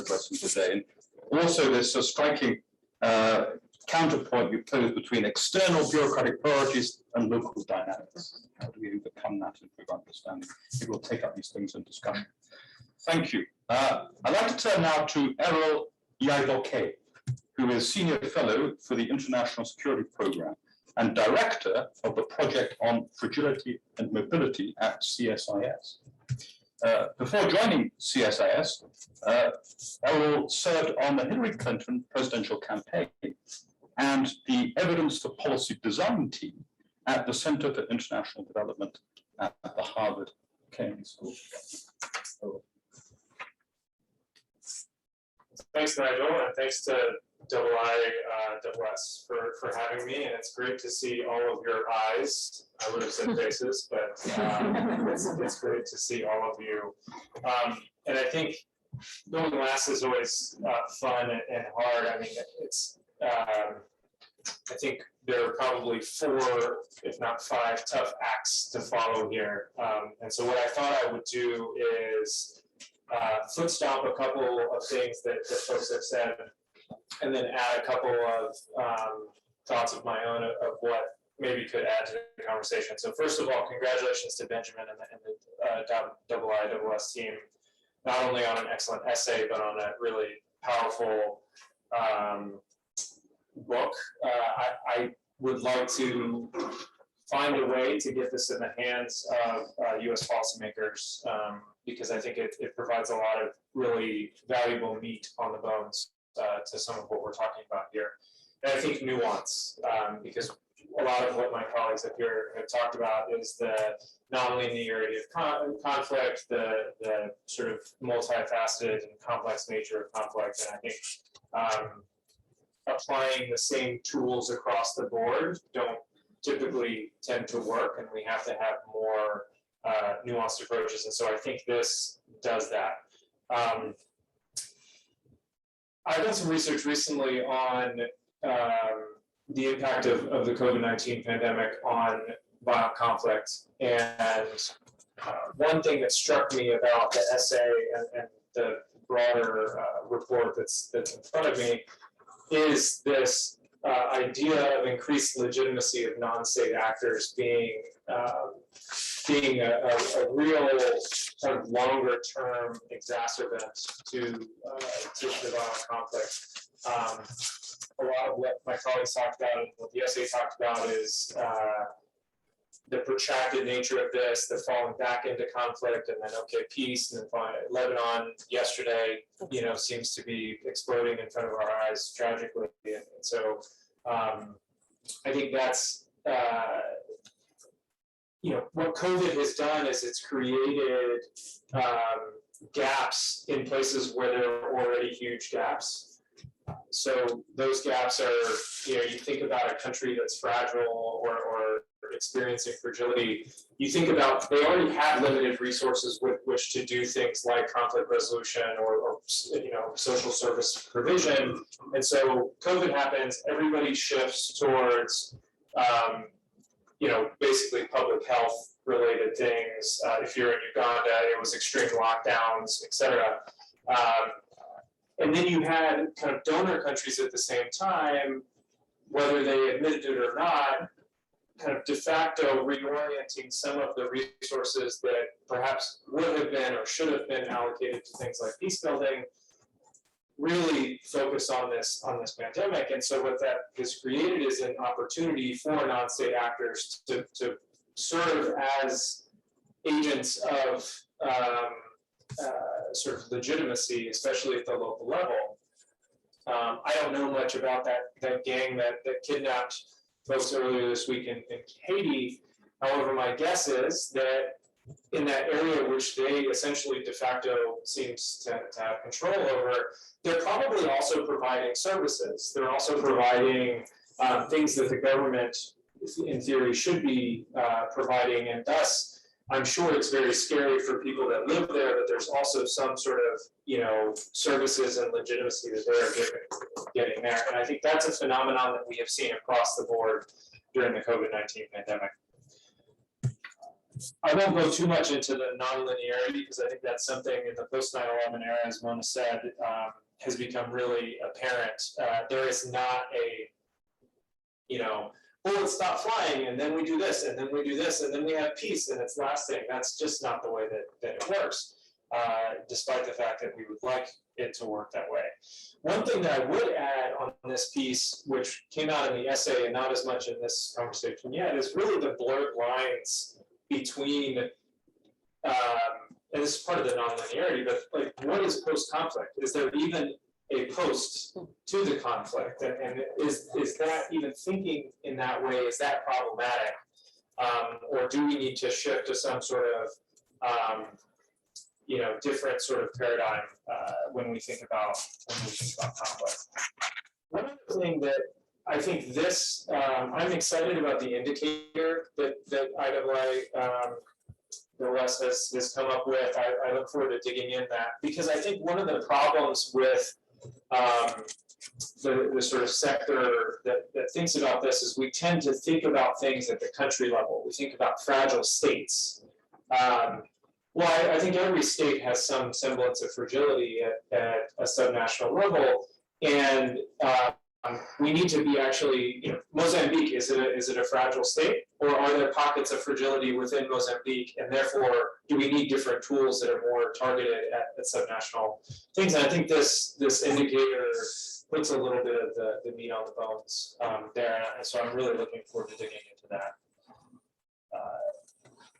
addressing today. And also this striking counterpoint you pose between external bureaucratic priorities and local dynamics. How do we overcome that and improve understanding? We will take up these things in discussion. Thank you. I'd like to turn now to Errol Yaidoke, who is Senior Fellow for the International Security Program and Director of the Project on Fragility and Mobility at CSIS. Before joining CSIS, Errol served on the Hillary Clinton presidential campaign and the Evidence for Policy Design team at the Center for International Development at the Harvard Kennedy School. Thanks, Nigel, and thanks to IISS for having me. And it's great to see all of your eyes. I would have said faces, but it's great to see all of you. And I think going last is always fun and hard. I mean, it's I think there are probably 4, if not 5, tough acts to follow here. And so what I thought I would do is foot stomp a couple of things that folks have said, and then add a couple of thoughts of my own of what maybe could add to the conversation. So first of all, congratulations to Benjamin and the IISS team, not only on an excellent essay, but on a really powerful book. I would like to find a way to get this in the hands of US policymakers, because I think it provides a lot of really valuable meat on the bones to some of what we're talking about here. And I think nuance, because a lot of what my colleagues up here have talked about is the nonlinearity of conflict, the sort of multifaceted and complex nature of conflict. And I think applying the same tools across the board don't typically tend to work, and we have to have more nuanced approaches. And so I think this does that. I've done some research recently on the impact of the COVID-19 pandemic on violent conflict. And one thing that struck me about the essay and the broader report that's in front of me is this idea of increased legitimacy of non-state actors being a real kind of longer-term exacerbant to the violent conflict. A lot of what my colleagues talked about and what the essay talked about is the protracted nature of this, the falling back into conflict, and then okay, peace, and then Lebanon yesterday, seems to be exploding in front of our eyes tragically. And so I think that's what COVID has done is it's created gaps in places where there are already huge gaps. So those gaps are, you think about a country that's fragile or experiencing fragility, you think about they already have limited resources with which to do things like conflict resolution or social service provision. And so COVID happens, everybody shifts towards, basically public health related things. If you're in Uganda, it was extreme lockdowns, et cetera. And then you had kind of donor countries at the same time, whether they admitted it or not, kind of de facto reorienting some of the resources that perhaps would have been or should have been allocated to things like peacebuilding, really focus on this pandemic. And so what that has created is an opportunity for non-state actors to serve as agents of sort of legitimacy, especially at the local level. I don't know much about that gang that kidnapped folks earlier this week in Haiti. However, my guess is that in that area which they essentially de facto seems to have control over, they're probably also providing services. They're also providing things that the government, in theory, should be providing, and thus, I'm sure it's very scary for people that live there, but there's also some sort of, services and legitimacy that they're getting there. And I think that's a phenomenon that we have seen across the board during the COVID-19 pandemic. I won't go too much into the nonlinearity because I think that's something in the post-9/11 era, as Mona said, has become really apparent. There is not a, bullets stop flying, and then we do this, and then we do this, and then we have peace, and it's lasting. That's just not the way that it works, despite the fact that we would like it to work that way. One thing that I would add on this piece, which came out in the essay and not as much in this conversation yet, is really the blurred lines between, and this is part of the nonlinearity, but like, what is post-conflict? Is there even a post to the conflict? And is that even thinking in that way, is that problematic? Or do we need to shift to some sort of, different sort of paradigm when we think about conflict? One other thing that I think this, I'm excited about the indicator that IISS has come up with. I look forward to digging in that, because I think one of the problems with the sort of sector that thinks about this is we tend to think about things at the country level. We think about fragile states. I think every state has some semblance of fragility at a subnational level, and we need to be actually, Mozambique, is it a fragile state, or are there pockets of fragility within Mozambique, and therefore do we need different tools that are more targeted at subnational things? And I think this indicator puts a little bit of the meat on the bones there, and so I'm really looking forward to digging into that.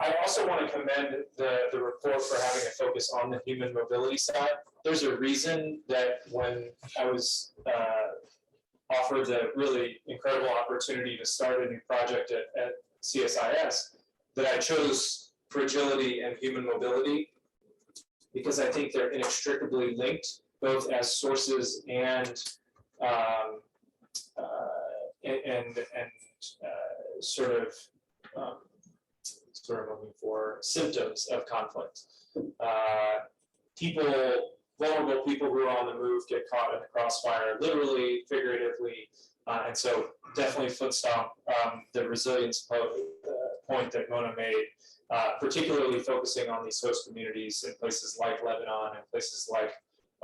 I I also want to commend the report for having a focus on the human mobility side. There's a reason that when I was offered the really incredible opportunity to start a new project at CSIS, that I chose fragility and human mobility, because I think they're inextricably linked, both as sources and sort of looking for symptoms of conflict. Vulnerable people who are on the move get caught in the crossfire, literally, figuratively, and so definitely foot stomp the resilience point that Mona made, particularly focusing on these host communities in places like Lebanon and places like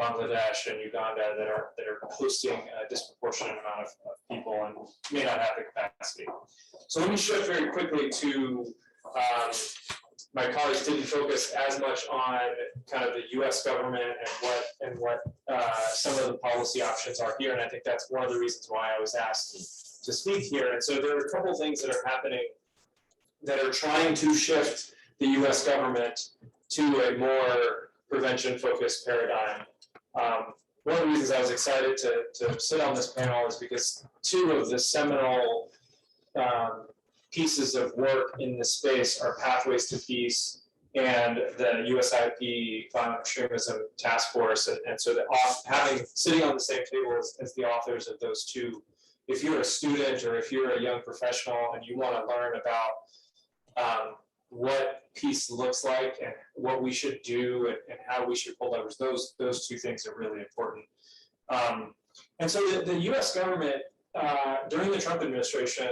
Bangladesh and Uganda that are hosting a disproportionate amount of people and may not have the capacity. So let me shift very quickly to my colleagues didn't focus as much on kind of the U.S. government and what some of the policy options are here, and I think that's one of the reasons why I was asked to speak here. And so there are a couple of things that are happening that are trying to shift the U.S. government to a more prevention-focused paradigm. One of the reasons I was excited to sit on this panel is because two of the seminal pieces of work in this space are Pathways to Peace and the USIP Violent Extremism Task Force. And so sitting on the same table as the authors of those two, if you're a student or if you're a young professional and you want to learn about what peace looks like and what we should do and how we should pull levers, those two things are really important. And so the US government, during the Trump administration,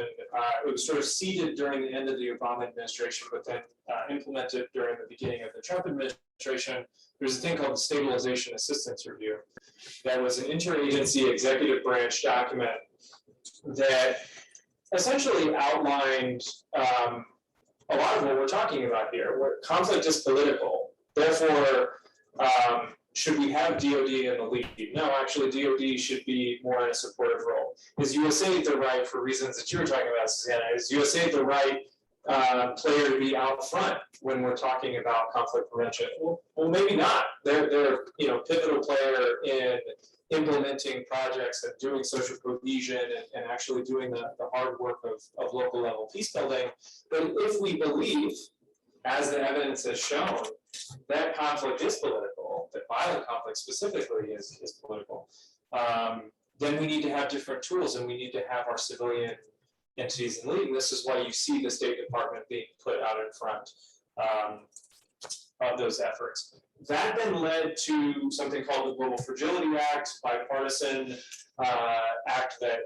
it was sort of seeded during the end of the Obama administration, but then implemented during the beginning of the Trump administration. There's a thing called the Stabilization Assistance Review. That was an interagency executive branch document that essentially outlined a lot of what we're talking about here, where conflict is political. Therefore, should we have DOD in the lead? No, actually, DOD should be more in a supportive role. Is USAID the right, for reasons that you were talking about, Susanna, is USAID the right player to be out front when we're talking about conflict prevention? Well, maybe not. They're a pivotal player in implementing projects and doing social cohesion and actually doing the hard work of local level peace building. But if we believe, as the evidence has shown, that conflict is political, that violent conflict specifically is political, then we need to have different tools and we need to have our civilian entities in lead. And this is why you see the State Department being put out in front of those efforts. That then led to something called the Global Fragility Act, bipartisan act that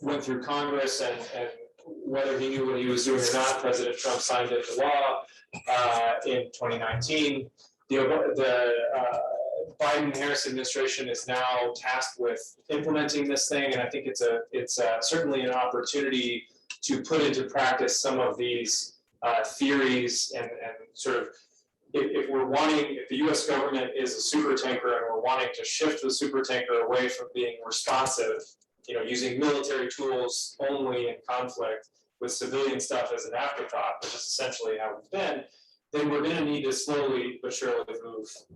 went through Congress, and whether he knew what he was doing or not, President Trump signed into law in 2019. The Biden-Harris administration is now tasked with implementing this thing, and I think it's certainly an opportunity to put into practice some of these theories and sort of, if the U.S. government is a super tanker and we're wanting to shift the super tanker away from being responsive, using military tools only in conflict with civilian stuff as an afterthought, which is essentially how we've been, then we're going to need to slowly but surely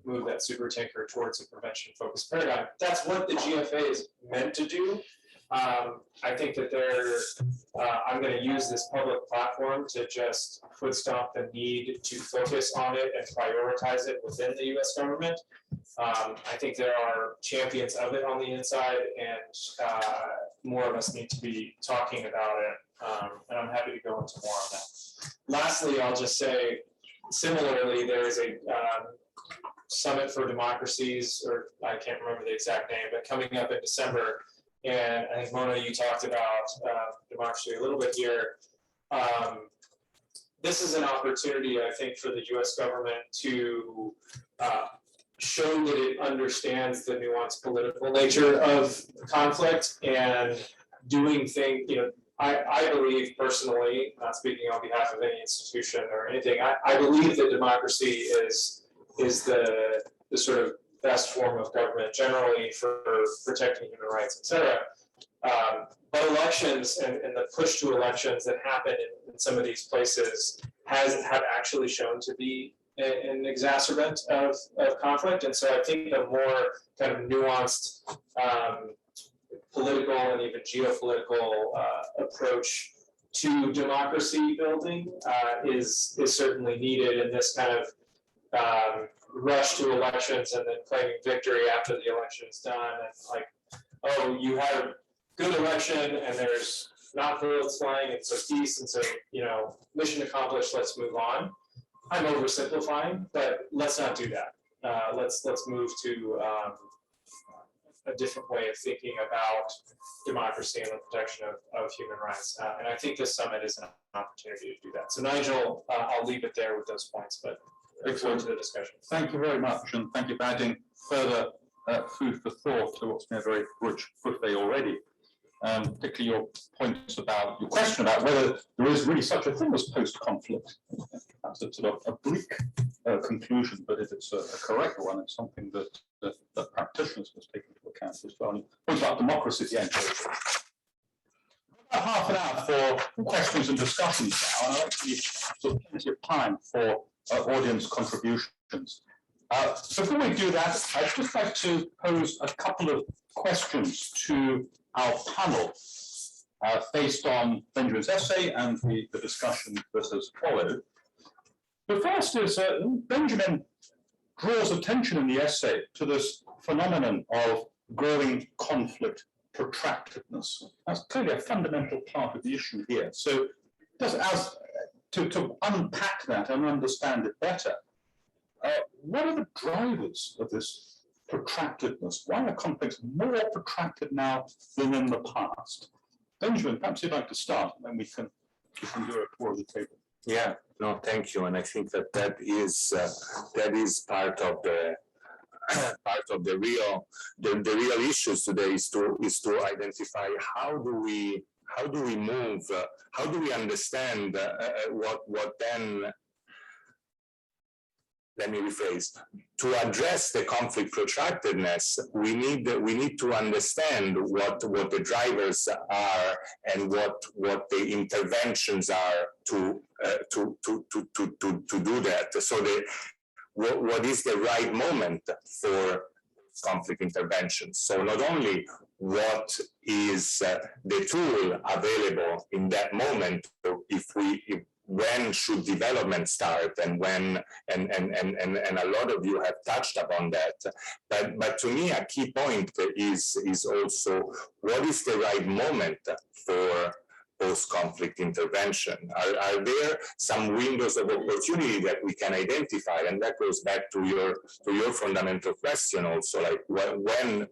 move that super tanker towards a prevention-focused paradigm. That's what the GFA is meant to do. I think that I'm going to use this public platform to just foot stomp the need to focus on it and prioritize it within the U.S. government. I think there are champions of it on the inside, and more of us need to be talking about it. And I'm happy to go into more on that. Lastly, I'll just say, similarly, there is a Summit for Democracies, or I can't remember the exact name, but coming up in December. And I think, Mona, you talked about democracy a little bit here. This is an opportunity, I think, for the U.S. government to show that it understands the nuanced political nature of conflict and doing things. I believe personally, not speaking on behalf of any institution or anything, I believe that democracy is the sort of best form of government generally for protecting human rights, et cetera. But elections and the push to elections that happen in some of these places have actually shown to be an exacerbant of conflict. And so I think the more kind of nuanced political and even geopolitical approach to democracy building is certainly needed in this kind of rush to elections and then claiming victory after the election is done, and like, oh, you had a good election and there's not votes flying, and so peace, and so, you know, mission accomplished, let's move on. I'm oversimplifying, but let's not do that. Let's move to a different way of thinking about democracy and the protection of human rights. And I think this summit is an opportunity to do that. So Nigel, I'll leave it there with those points, but look forward to the discussion. Thank you very much, and thank you for adding further food for thought to what's been a very rich buffet already. Particularly your points about, your question about whether there is really such a thing as post-conflict. That's a sort of a bleak conclusion, but if it's a correct one, it's something that practitioners must take into account as well. And points about democracy at the end. About half an hour for questions and discussions now, and I'll actually sort of plenty of time for audience contributions. Before we do that, I'd just like to pose a couple of questions to our panel based on Benjamin's essay and the discussion that has followed. The first is Benjamin draws attention in the essay to this phenomenon of growing conflict protractedness. That's clearly a fundamental part of the issue here. So just to unpack that and understand it better, what are the drivers of this protractedness? Why are conflicts more protracted now than in the past? Benjamin, perhaps you'd like to start, and then we can do a tour of the table. Yeah, no, thank you, and I think that is part of the real issues today is to identify how do we move, how do we understand what then. Let me rephrase. To address the conflict protractedness, we need to understand what the drivers are and what the interventions are to do that. So what is the right moment for conflict interventions? So not only what is the tool available in that moment, when should development start, and when, and a lot of you have touched upon that. But to me, a key point is also what is the right moment for post-conflict intervention? Are there some windows of opportunity that we can identify? And that goes back to your fundamental question also, like when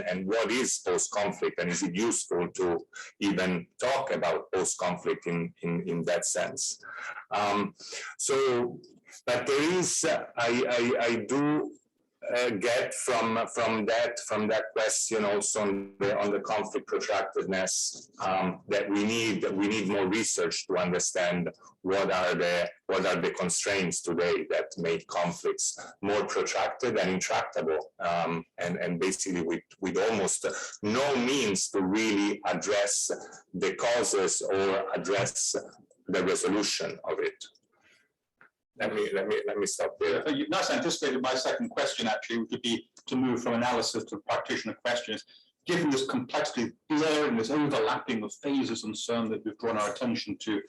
and what is post-conflict, and is it useful to even talk about post-conflict in that sense? But there is, I do get from that question also on the conflict protractedness that we need more research to understand what are the constraints today that make conflicts more protracted and intractable, and basically with almost no means to really address the causes or address the resolution of it. Let me stop there. You've not anticipated my second question, actually, which would be to move from analysis to practitioner questions. Given this complexity, blurring, this overlapping of phases and so on that we've drawn our attention to,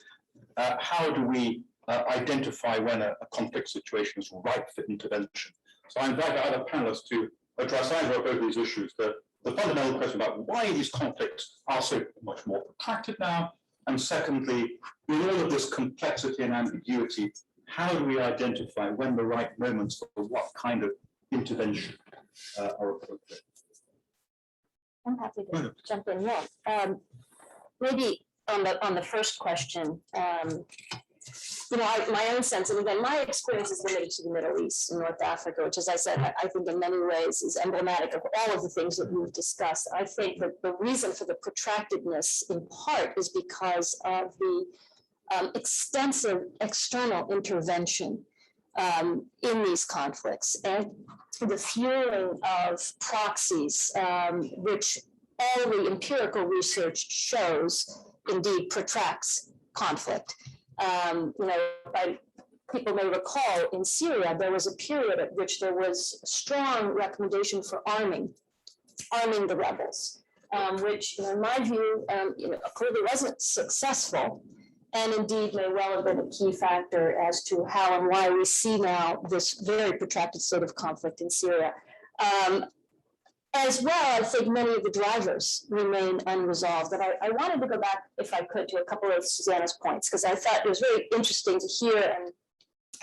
how do we identify when a conflict situation is ripe for intervention? So I invite other panelists to address either of both these issues. The fundamental question about why these conflicts are so much more protracted now, and secondly, with all of this complexity and ambiguity, how do we identify when the right moments for what kind of intervention are appropriate? I'm happy to jump in. Yeah, maybe on the first question, my own sense, and again, my experience is limited to the Middle East and North Africa, which, as I said, I think in many ways is emblematic of all of the things that we've discussed. I think that the reason for the protractedness, in part, is because of the extensive external intervention in these conflicts and the fueling of proxies, which all the empirical research shows indeed protracts conflict. People may recall in Syria, there was a period at which there was strong recommendation for arming the rebels, which, in my view, clearly wasn't successful, and indeed may well have been a key factor as to how and why we see now this very protracted state of conflict in Syria. As well, I think many of the drivers remain unresolved. And I wanted to go back, if I could, to a couple of Susanna's points, because I thought it was very interesting to hear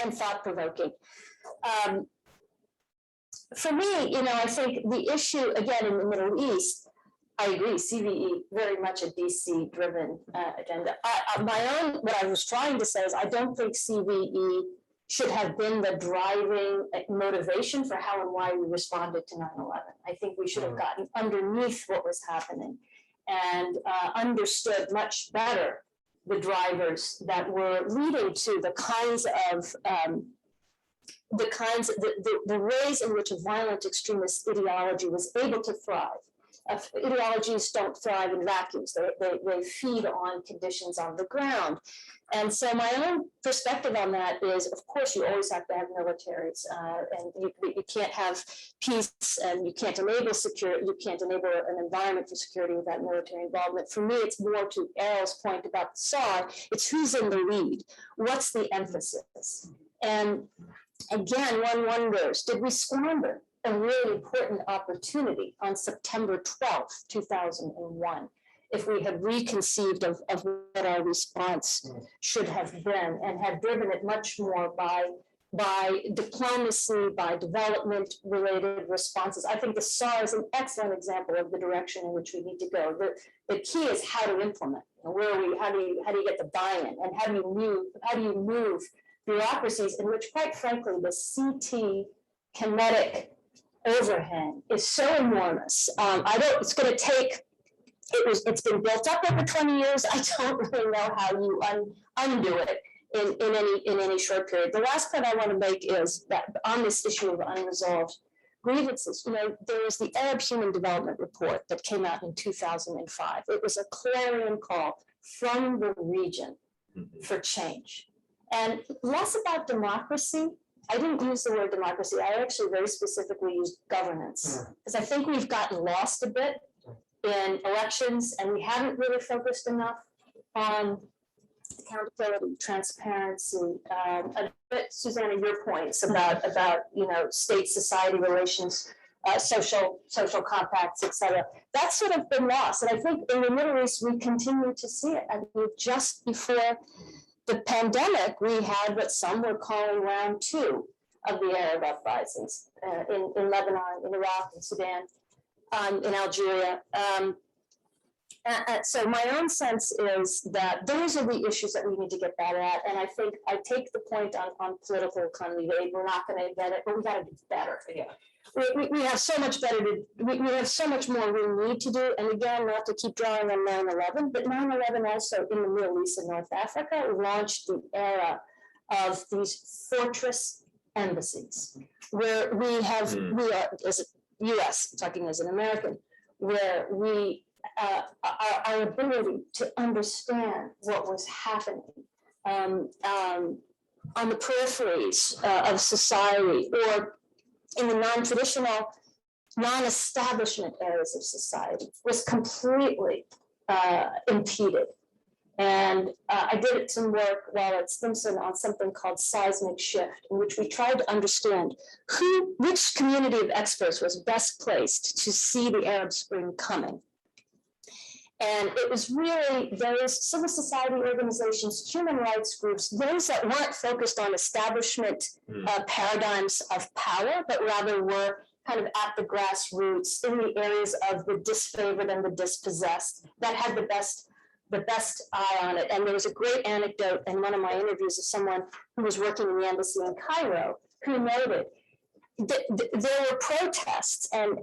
and thought-provoking. For me, I think the issue, again, in the Middle East, I agree, CVE, very much a DC-driven agenda. What I was trying to say is I don't think CVE should have been the driving motivation for how and why we responded to 9/11. I think we should have gotten underneath what was happening and understood much better the drivers that were leading to the ways in which a violent extremist ideology was able to thrive. Ideologies don't thrive in vacuums. They feed on conditions on the ground. And so my own perspective on that is, of course, you always have to have militaries, and you can't have peace, and you can't enable security, you can't enable an environment for security without military involvement. For me, it's more to Errol's point about the SAR, it's who's in the lead, what's the emphasis? And again, one wonders, did we squander a really important opportunity on September 12th, 2001, if we had reconceived of what our response should have been and had driven it much more by diplomacy, by development-related responses. I think the SAR is an excellent example of the direction in which we need to go. The key is how to implement. Where are we? How do you get the buy-in, and how do you move bureaucracies in which, quite frankly, the CT kinetic overhang is so enormous. It's going to take. It's been built up over 20 years. I don't really know how you undo it in any short period. The last point I want to make is that on this issue of unresolved grievances, there was the Arab Human Development Report that came out in 2005. It was a clarion call from the region for change, and less about democracy. I didn't use the word democracy. I actually very specifically used governance, because I think we've gotten lost a bit in elections, and we haven't really focused enough on accountability, transparency. But Susanna, your points about state-society relations, social compacts, et cetera, that's sort of been lost. And I think in the Middle East, we continue to see it. I mean, just before the pandemic, we had what some were calling round 2 of the Arab uprisings in Lebanon, in Iraq, in Sudan, in Algeria. So my own sense is that those are the issues that we need to get better at. And I think I take the point on political economy. We're not going to get it, but we got to do better. Yeah. We have so much better to. We have so much more we need to do. And again, not to keep drawing on 9/11, but 9/11 also in the Middle East and North Africa launched the era of these fortress embassies, where we are as a U.S. talking as an American, where we our ability to understand what was happening on the peripheries of society, or in the non-traditional, non-establishment areas of society, was completely impeded. And I did some work while at Stimson on something called seismic shift, in which we tried to understand which community of experts was best placed to see the Arab Spring coming. And it was really various civil society organizations, human rights groups, those that weren't focused on establishment paradigms of power, but rather were kind of at the grassroots in the areas of the disfavored and the dispossessed, that had the best eye on it. And there was a great anecdote in one of my interviews of someone who was working in the embassy in Cairo, who noted there were protests and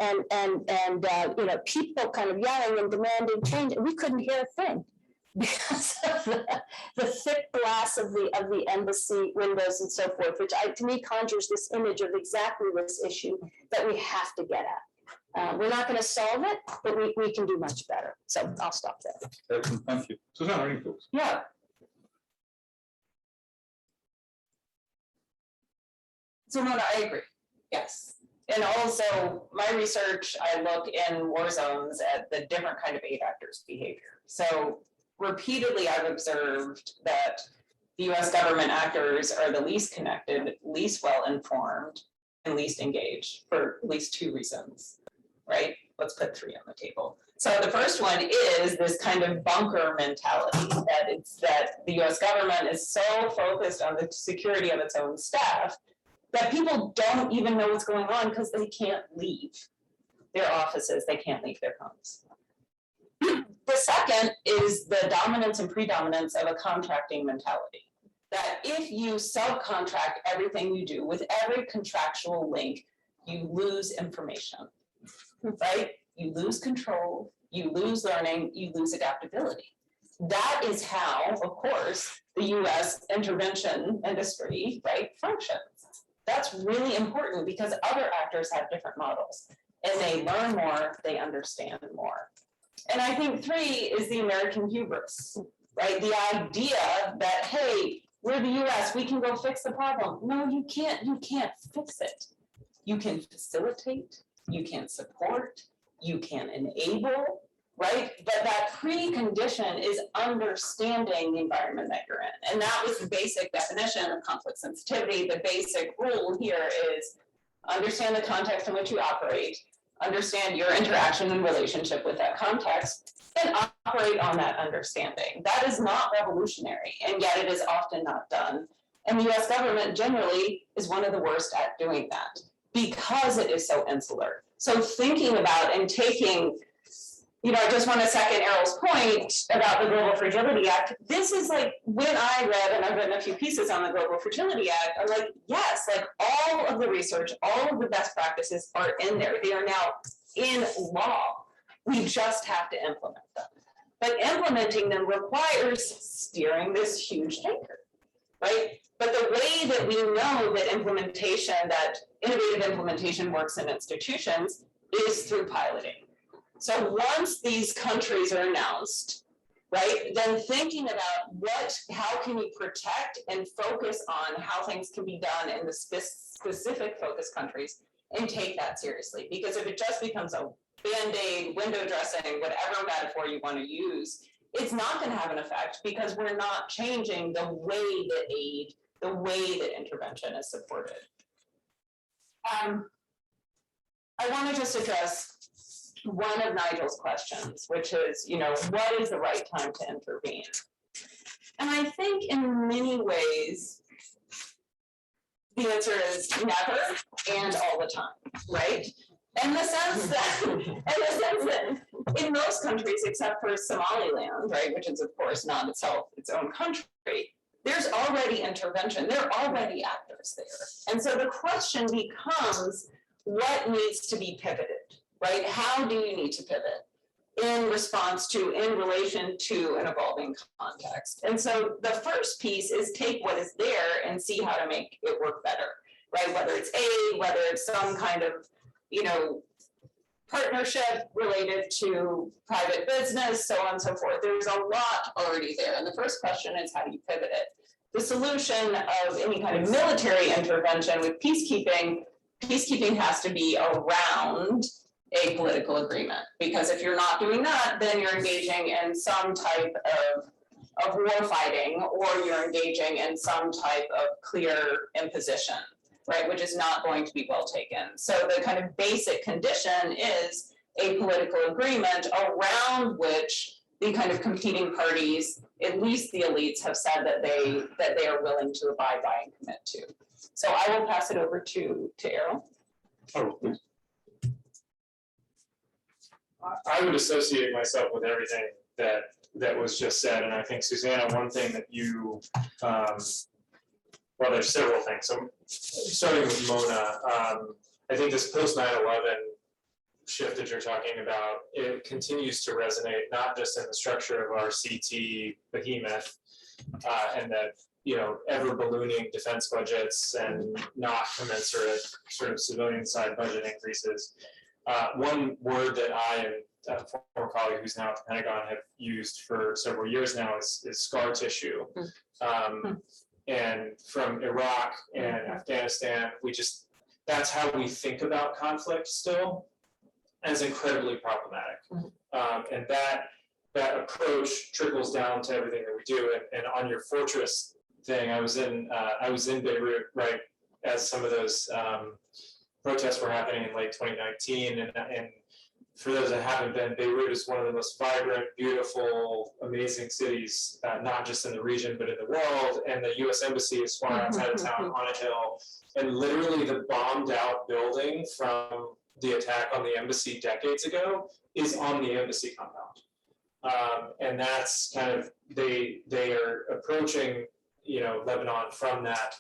people kind of yelling and demanding change, and we couldn't hear a thing because of the thick glass of the embassy windows and so forth, which to me conjures this image of exactly this issue that we have to get at. We're not going to solve it, but we can do much better. So I'll stop there. Thank you. Susanna, any thoughts? Yeah. So Mona, I agree, yes. And also my research, I look in war zones at the different kind of aid actors' behavior. So repeatedly I've observed that the US government actors are the least connected, least well-informed, and least engaged for at least two reasons, right? Let's put three on the table. So the first one is this kind of bunker mentality that the US government is so focused on the security of its own staff that people don't even know what's going on because they can't leave their offices, they can't leave their homes. The second is the dominance and predominance of a contracting mentality. That if you subcontract everything you do with every contractual link, you lose information, right? You lose control, you lose learning, you lose adaptability. That is how, of course, the US intervention industry, right, functions. That's really important because other actors have different models and they learn more, they understand more. And I think three is the American hubris, right? The idea that, hey, we're the US, we can go fix the problem. No, you can't fix it. You can facilitate, you can support, you can enable, right? But that precondition is understanding the environment that you're in. And that was the basic definition of conflict sensitivity. The basic rule here is understand the context in which you operate, understand your interaction and relationship with that context, and operate on that understanding. That is not revolutionary, and yet it is often not done. And the US government generally is one of the worst at doing that because it is so insular. So thinking about and taking, I just want to second Errol's point about the Global Fragility Act. This is like when I read, and I've written a few pieces on the Global Fragility Act, I'm like, yes, like all of the research, all of the best practices are in there. They are now in law. We just have to implement them. But implementing them requires steering this huge tanker, right? But the way that we know that implementation, that innovative implementation works in institutions is through piloting. So once these countries are announced, right, then thinking about how can you protect and focus on how things can be done in the specific focus countries and take that seriously. Because if it just becomes a Band-Aid, window dressing, whatever metaphor you want to use, it's not going to have an effect because we're not changing the way that aid, the way that intervention is supported. I want to just address one of Nigel's questions, which is, what is the right time to intervene? And I think in many ways, the answer is never and all the time, right? In the sense that in most countries, except for Somaliland, right, which is of course not itself its own country, there's already intervention. There are already actors there. And so the question becomes, what needs to be pivoted, right? How do you need to pivot in relation to an evolving context? And so the first piece is take what is there and see how to make it work better, right? Whether it's aid, whether it's some kind of, partnership related to private business, so on and so forth. There's a lot already there. And the first question is, how do you pivot it? The solution of any kind of military intervention with peacekeeping has to be around a political agreement. Because if you're not doing that, then you're engaging in some type of war fighting, or you're engaging in some type of clear imposition, right, which is not going to be well taken. So the kind of basic condition is a political agreement around which the kind of competing parties, at least the elites, have said that they are willing to abide by and commit to. So I will pass it over to Errol. Oh, please. I would associate myself with everything that was just said, and I think, Susanna, one thing that you, well, there's several things. So starting with Mona, I think this post 9/11 shift that you're talking about, it continues to resonate, not just in the structure of our CT behemoth, and that, ever ballooning defense budgets and not commensurate sort of civilian side budget increases. One word that I and a former colleague who's now at the Pentagon have used for several years now is scar tissue. and from Iraq and Afghanistan. That's how we think about conflict still, and it's incredibly problematic. And that approach trickles down to everything that we do. And on your fortress thing, I was in Beirut right as some of those protests were happening in late 2019, and for those that haven't been, Beirut is one of the most vibrant, beautiful, amazing cities, not just in the region, but in the world. And the US Embassy is far outside of town on a hill. And literally the bombed out building from the attack on the embassy decades ago is on the embassy compound. And that's kind of, they are approaching, Lebanon from that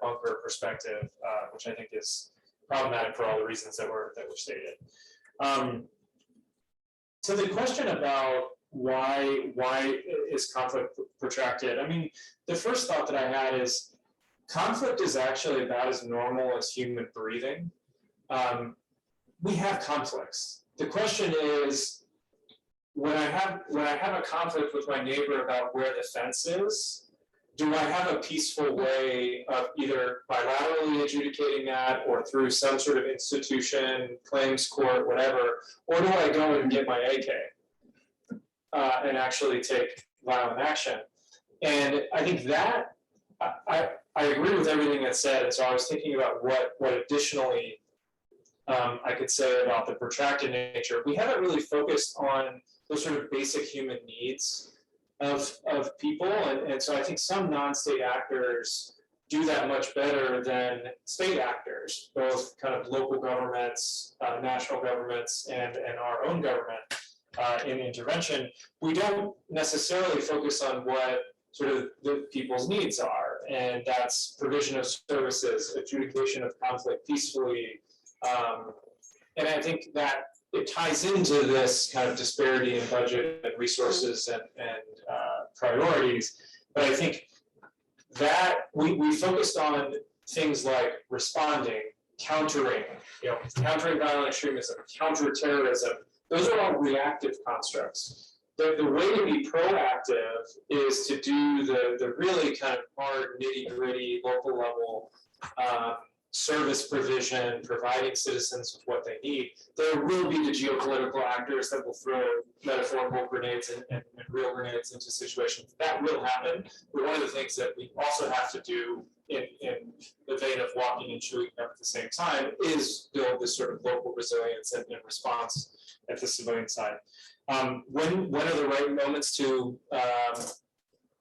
bunker perspective, which I think is problematic for all the reasons that were stated. So the question about why is conflict protracted? I mean, the first thought that I had is conflict is actually about as normal as human breathing. We have conflicts. The question is, when I have a conflict with my neighbor about where the fence is, do I have a peaceful way of either bilaterally adjudicating that or through some sort of institution, claims court, whatever, or do I go and get my AK and actually take violent action? And I think that, I agree with everything that's said, and so I was thinking about what additionally I could say about the protracted nature. We haven't really focused on those sort of basic human needs of people, and so I think some non-state actors do that much better than state actors, both kind of local governments, national governments, and our own government in intervention. We don't necessarily focus on what sort of the people's needs are, and that's provision of services, adjudication of conflict peacefully, and I think that it ties into this kind of disparity in budget and resources and priorities. But I think that we focused on things like responding, countering, countering violent extremism, counterterrorism. Those are all reactive constructs. The way to be proactive is to do the really kind of hard, nitty-gritty, local level service provision, providing citizens with what they need. There will be the geopolitical actors that will throw metaphorical grenades and real grenades into situations. That will happen. But one of the things that we also have to do in the vein of walking and chewing up at the same time is build this sort of local resilience and response at the civilian side. When are the right moments to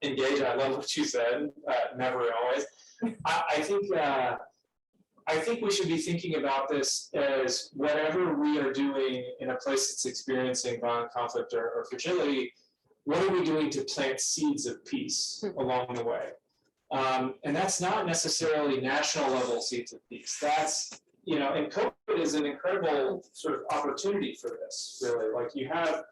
engage? I love what you said, never and always. I think we should be thinking about this as whatever we are doing in a place that's experiencing violent conflict or fragility, what are we doing to plant seeds of peace along the way? And that's not necessarily national level seeds of peace. That's, and COVID is an incredible sort of opportunity for this, really. Like you have,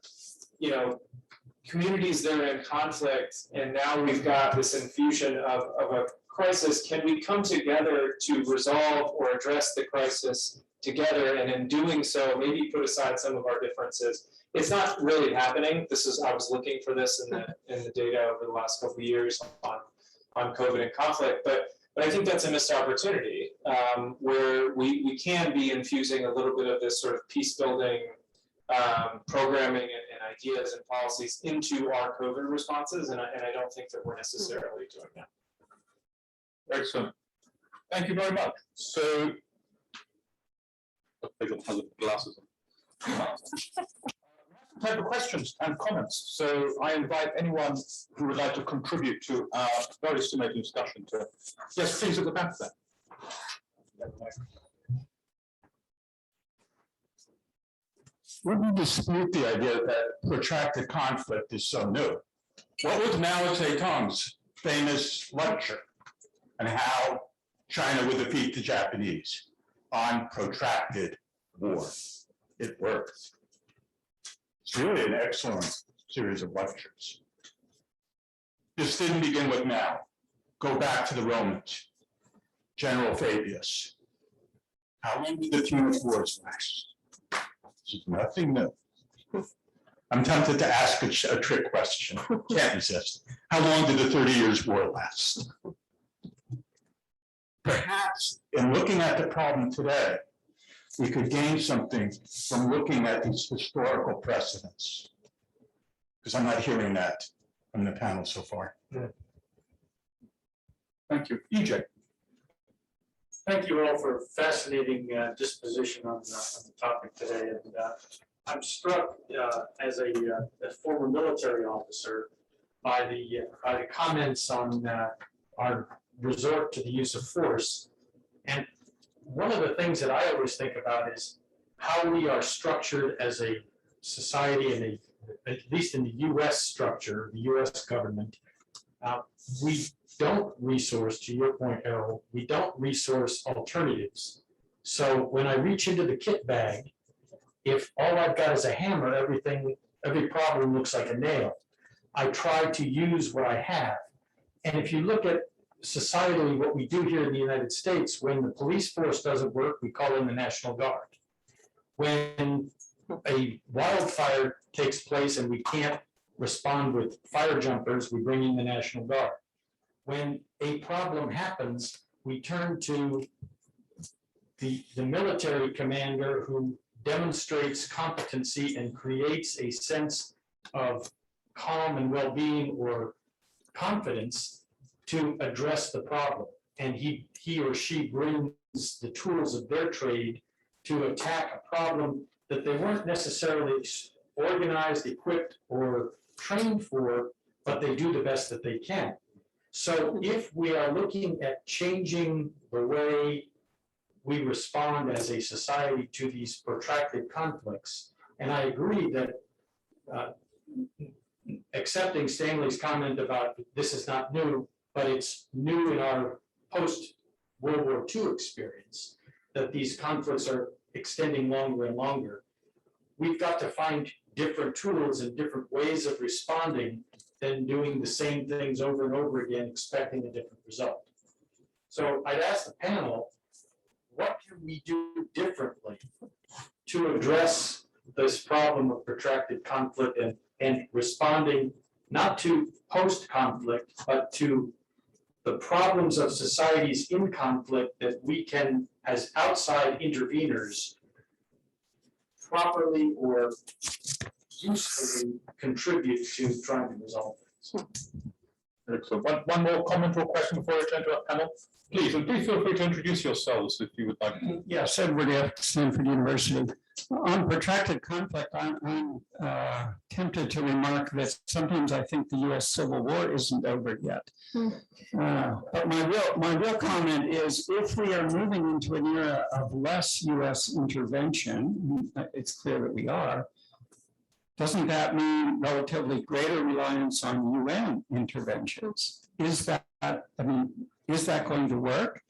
communities that are in conflict, and now we've got this infusion of a crisis. Can we come together to resolve or address the crisis together, and in doing so, maybe put aside some of our differences? It's not really happening. I was looking for this in the data over the last couple of years on COVID and conflict, but I think that's a missed opportunity where we can be infusing a little bit of this sort of peace building programming and ideas and policies into our COVID responses, and I don't think that we're necessarily doing that. Excellent. Thank you very much. So, glasses on. Time for questions and comments. So I invite anyone who would like to contribute to our very stimulating discussion to, yes, please at the back there. Wouldn't dispute the idea that protracted conflict is so new. What was Mao Zedong's famous lecture on how China would defeat the Japanese on protracted war? It worked. It's really an excellent series of lectures. This didn't begin with Mao. Go back to the Romans. General Fabius. How long did the Punic Wars last? This is nothing new. I'm tempted to ask a trick question. Can't resist. How long did the 30 Years' War last? perhaps in looking at the problem today, we could gain something from looking at these historical precedents. Because I'm not hearing that from the panel so far. Thank you. EJ. Thank you all for fascinating disposition on the topic today. And I'm struck as a former military officer by the comments on our resort to the use of force. And one of the things that I always think about is how we are structured as a society, and at least in the U.S. structure, the U.S. government. We don't resource, to your point, Errol, we don't resource alternatives. So when I reach into the kit bag, if all I've got is a hammer, every problem looks like a nail. I try to use what I have. And if you look at societally what we do here in the United States, when the police force doesn't work, we call in the National Guard. When a wildfire takes place and we can't respond with fire jumpers, we bring in the National Guard. When a problem happens, we turn to the military commander who demonstrates competency and creates a sense of calm and well-being or confidence to address the problem. And he or she brings the tools of their trade to attack a problem that they weren't necessarily organized, equipped, or trained for, but they do the best that they can. So if we are looking at changing the way we respond as a society to these protracted conflicts, and I agree that accepting Stanley's comment about this is not new, but it's new in our post-World War II experience, that these conflicts are extending longer and longer. We've got to find different tools and different ways of responding than doing the same things over and over again, expecting a different result. So I'd ask the panel, what can we do differently to address this problem of protracted conflict and responding not to post-conflict, but to the problems of societies in conflict that we can, as outside interveners, properly or usefully contribute to trying to resolve things. Excellent. One more comment or question before I turn to our panel. Please, and please feel free to introduce yourselves if you would like. Yes, Edward F. Stanford University. On protracted conflict, I'm tempted to remark that sometimes I think the U.S. Civil War isn't over yet. But my real comment is, if we are moving into an era of less U.S. intervention, it's clear that we are, doesn't that mean relatively greater reliance on UN interventions? Is that going to work?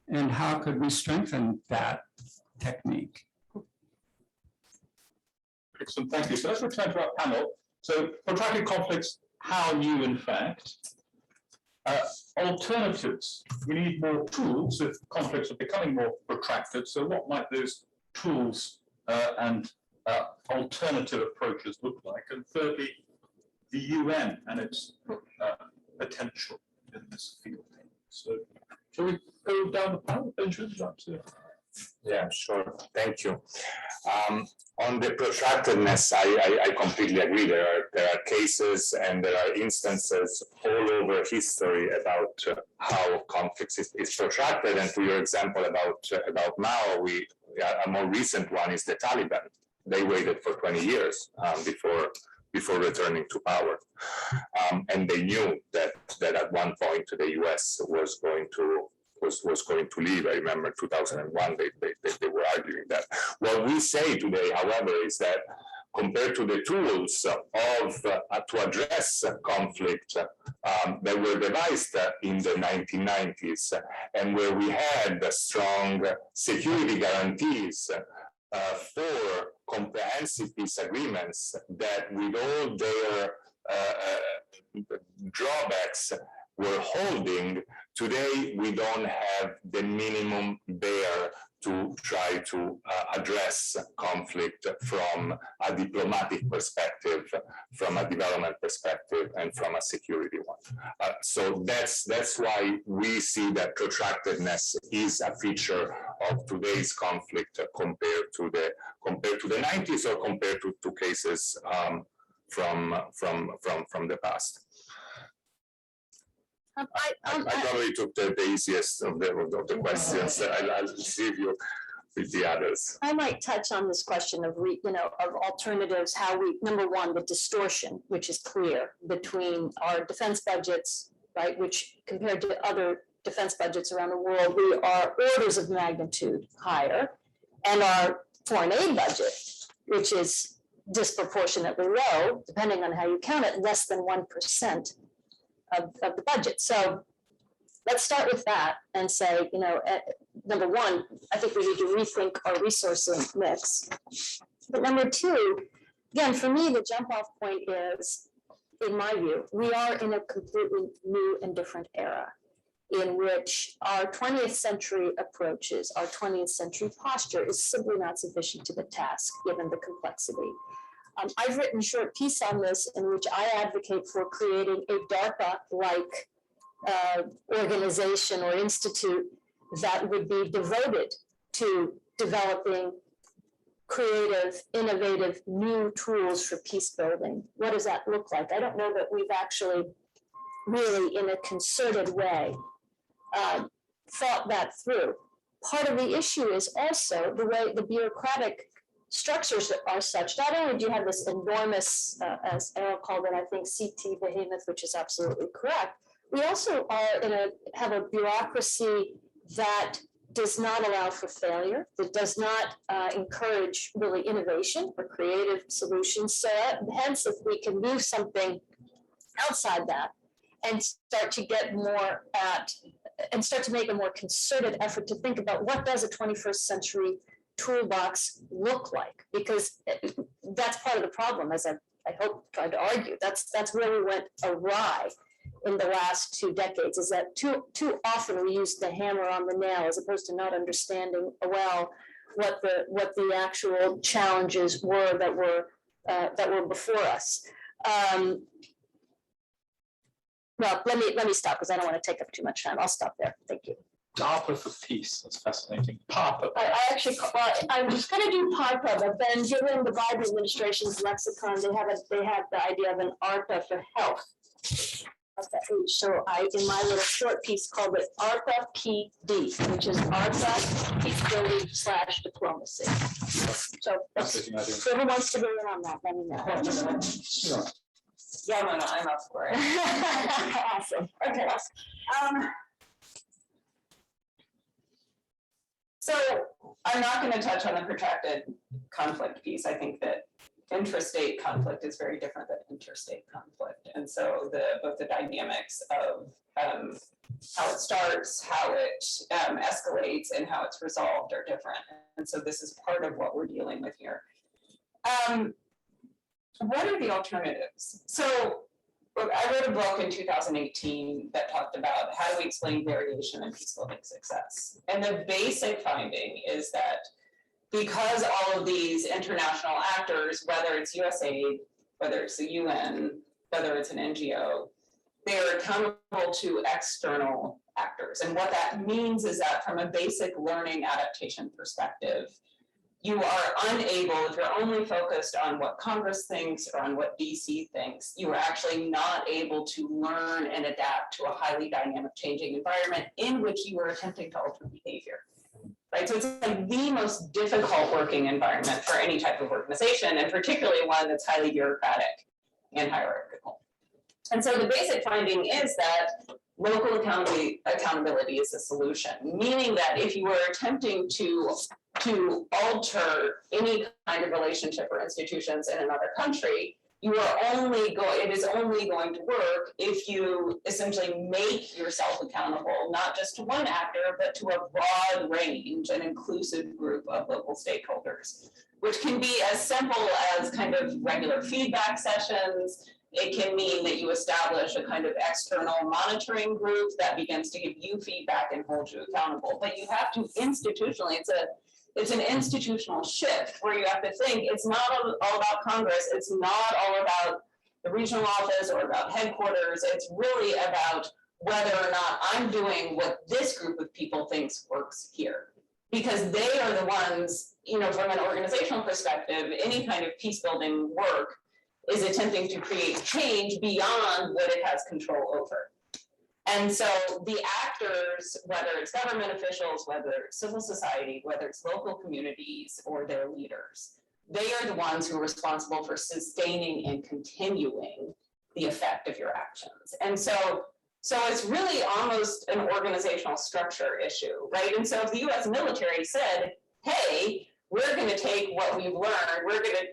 And how could we strengthen that technique? Excellent, thank you. So let's return to our panel. So protracted conflicts, how new in fact? Alternatives, we need more tools if conflicts are becoming more protracted. So what might those tools and alternative approaches look like? And thirdly, the UN and its potential in this field. So shall we go down the panel? Yeah, sure. Thank you. On the protractedness, I completely agree. There are cases and there are instances all over history about how conflicts is protracted. And to your example about Mao, a more recent one is the Taliban. They waited for 20 years before returning to power, and they knew that at one point the U.S. was going to leave. I remember 2001, they were arguing that. What we say today, however, is that compared to the tools to address conflict that were devised in the 1990s, and where we had strong security guarantees for comprehensive peace agreements that, with all their drawbacks, were holding, today we don't have the minimum bare to try to address conflict from a diplomatic perspective, from a development perspective, and from a security one. So that's why we see that protractedness is a feature of today's conflict compared to the 90s or compared to cases from the past. I probably took the easiest of the questions. I'll leave you with the others. I might touch on this question of of alternatives. How we, number one, the distortion, which is clear between our defense budgets, right, which compared to other defense budgets around the world, we are orders of magnitude higher, and our foreign aid budget, which is disproportionately low, depending on how you count it, less than 1%. Of the budget. So let's start with that and say, number one, I think we need to rethink our resourcing mix. But number two, again, for me, the jump off point is, in my view, we are in a completely new and different era in which our 20th century approaches, our 20th century posture is simply not sufficient to the task, given the complexity. I've written a short piece on this in which I advocate for creating a DARPA-like organization or institute that would be devoted to developing creative, innovative, new tools for peace building. What does that look like? I don't know that we've actually really, in a concerted way, thought that through. Part of the issue is also the way the bureaucratic structures are such. Not only do you have this enormous, as Errol called it, I think, CT behemoth, which is absolutely correct, we also have a bureaucracy that does not allow for failure, that does not encourage really innovation or creative solutions. So hence, if we can move something outside that and start to get more at, and start to make a more concerted effort to think about what does a 21st century toolbox look like, because that's part of the problem, as I hope tried to argue. That's where we went awry in the last 2 decades, is that too often we used the hammer on the nail as opposed to not understanding well what the actual challenges were that were before us. Well, let me stop because I don't want to take up too much time. I'll stop there. Thank you. DARPA for peace. That's fascinating. PARPA. I actually, I was going to do PARPA, but then given the Biden administration's lexicon, they have the idea of an ARPA for health. So I, in my little short piece, called it ARPA PD, which is ARPA Peacebuilding / diplomacy. So whoever wants to go in on that, let me know. Sure. Yeah, no, I'm up for it. Awesome. Okay. So I'm not going to touch on the protracted conflict piece. I think that intrastate conflict is very different than interstate conflict. And so both the dynamics of how it starts, how it escalates, and how it's resolved are different. And so this is part of what we're dealing with here. What are the alternatives? So I wrote a book in 2018 that talked about how do we explain variation in peacebuilding success. And the basic finding is that because all of these international actors, whether it's USAID, whether it's the UN, whether it's an NGO, they're accountable to external actors. And what that means is that from a basic learning adaptation perspective, you are unable, if you're only focused on what Congress thinks or on what DC thinks, you are actually not able to learn and adapt to a highly dynamic changing environment in which you are attempting to alter behavior. Right, so it's like the most difficult working environment for any type of organization, and particularly one that's highly bureaucratic and hierarchical. And so the basic finding is that local accountability is the solution, meaning that if you are attempting to alter any kind of relationship or institutions in another country, you are it is only going to work if you essentially make yourself accountable, not just to one actor, but to a broad range and inclusive group of local stakeholders, which can be as simple as kind of regular feedback sessions, It can mean that you establish a kind of external monitoring group that begins to give you feedback and hold you accountable. But you have to institutionally, it's an institutional shift where you have to think it's not all about Congress. It's not all about the regional office or about headquarters. It's really about whether or not I'm doing what this group of people thinks works here. Because they are the ones, from an organizational perspective, any kind of peace building work is attempting to create change beyond what it has control over. And so the actors, whether it's government officials, whether it's civil society, whether it's local communities or their leaders, they are the ones who are responsible for sustaining and continuing the effect of your actions. And so it's really almost an organizational structure issue, right? And so if the US military said, hey, we're going to take what we've learned, we're going to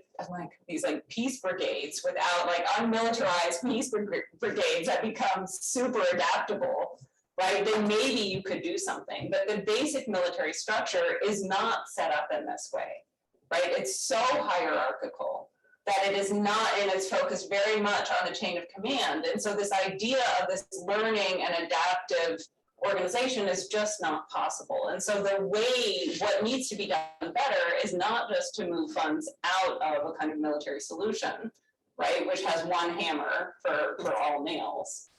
these peace brigades without unmilitarized peace brigades that become super adaptable, right? Then maybe you could do something. But the basic military structure is not set up in this way, right? It's so hierarchical that it is not, and it's focused very much on the chain of command. And so this idea of this learning and adaptive organization is just not possible. And so what needs to be done better is not just to move funds out of a kind of military solution, right, which has one hammer for all nails,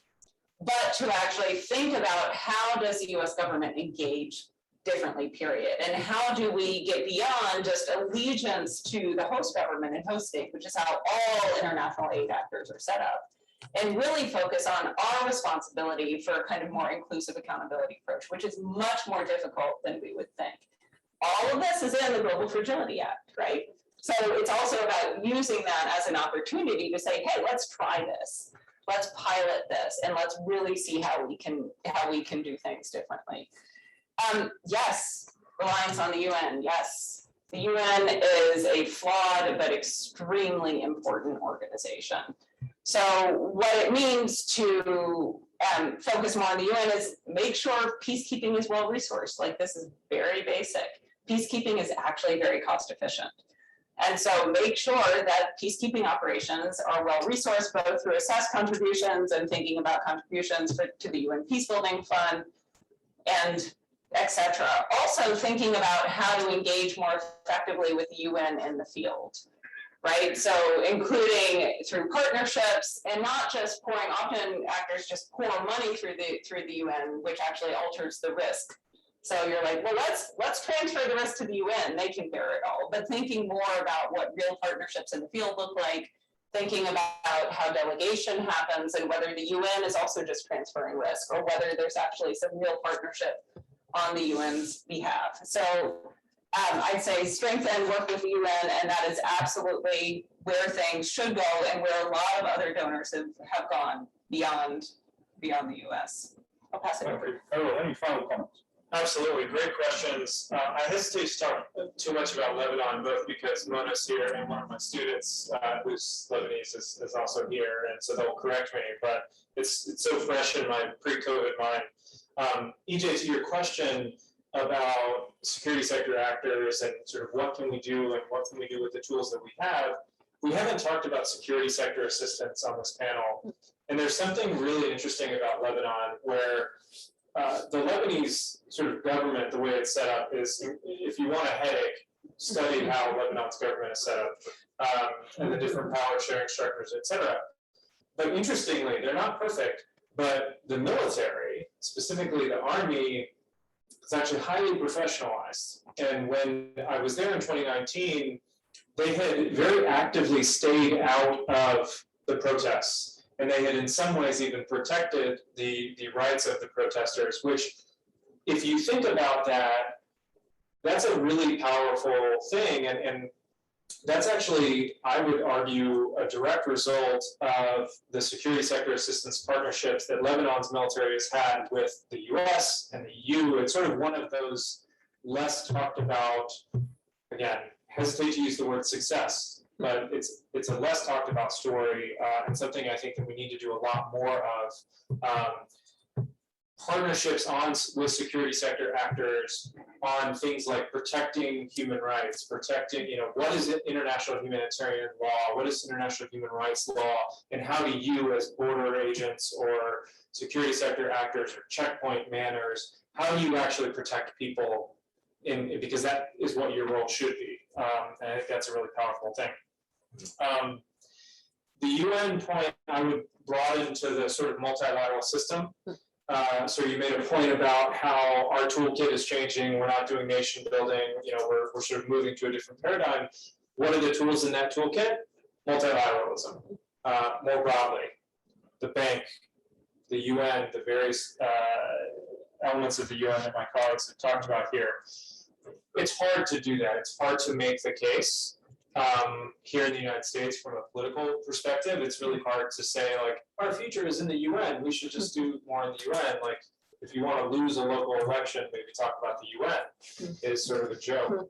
but to actually think about how does the US government engage differently, period, and how do we get beyond just allegiance to the host government and host state, which is how all international aid actors are set up, and really focus on our responsibility for a kind of more inclusive accountability approach, which is much more difficult than we would think. All of this is in the Global Fragility Act, right? So it's also about using that as an opportunity to say, hey, let's try this, let's pilot this, and let's really see how we can do things differently. Yes, reliance on the UN, yes. The UN is a flawed but extremely important organization. So what it means to focus more on the UN is make sure peacekeeping is well resourced. This is very basic. Peacekeeping is actually very cost efficient. And so make sure that peacekeeping operations are well resourced, both through assessed contributions and thinking about contributions to the UN Peacebuilding Fund and etc. Also thinking about how to engage more effectively with the UN in the field. Right, so including through partnerships and not just pouring. Often actors just pour money through the UN, which actually alters the risk. So you're like, well, let's transfer the risk to the UN; they can bear it all. But thinking more about what real partnerships in the field look like, thinking about how delegation happens, and whether the UN is also just transferring risk, or whether there's actually some real partnership on the UN's behalf. So. I'd say strengthen, work with the UN, and that is absolutely where things should go and where a lot of other donors have gone beyond the US. I'll pass it over. Any final comments? Absolutely, great questions. I hesitate to talk too much about Lebanon, both because Mona's here and one of my students who's Lebanese is also here, and so they'll correct me, but it's so fresh in my pre-COVID mind. EJ, to your question about security sector actors and sort of what can we do and what can we do with the tools that we haven't talked about security sector assistance on this panel. And there's something really interesting about Lebanon where the Lebanese sort of government, the way it's set up is, if you want a headache, study how Lebanon's government is set up and the different power sharing structures, et cetera. But interestingly, they're not perfect, but the military, specifically the army, it's actually highly professionalized. And when I was there in 2019, they had very actively stayed out of the protests. And they had in some ways even protected the rights of the protesters, which if you think about that, that's a really powerful thing. And that's actually, I would argue, a direct result of the security sector assistance partnerships that Lebanon's military has had with the US and the EU. It's sort of one of those less talked about, again, hesitate to use the word success, but it's a less talked about story and something I think that we need to do a lot more of. partnerships with security sector actors on things like protecting human rights, protecting, what is international humanitarian law, what is international human rights law, and how do you as border agents or security sector actors or checkpoint manners, how do you actually protect people because that is what your role should be. And I think that's a really powerful thing. The UN point I would broaden to the sort of multilateral system. So you made a point about how our toolkit is changing. We're not doing nation building. We're sort of moving to a different paradigm. What are the tools in that toolkit? Multilateralism, more broadly. The bank, the UN, the various elements of the UN that my colleagues have talked about here. It's hard to do that. It's hard to make the case. Here in the United States, from a political perspective, it's really hard to say, like, our future is in the UN. We should just do more in the UN. Like, if you want to lose a local election, maybe talk about the UN is sort of a joke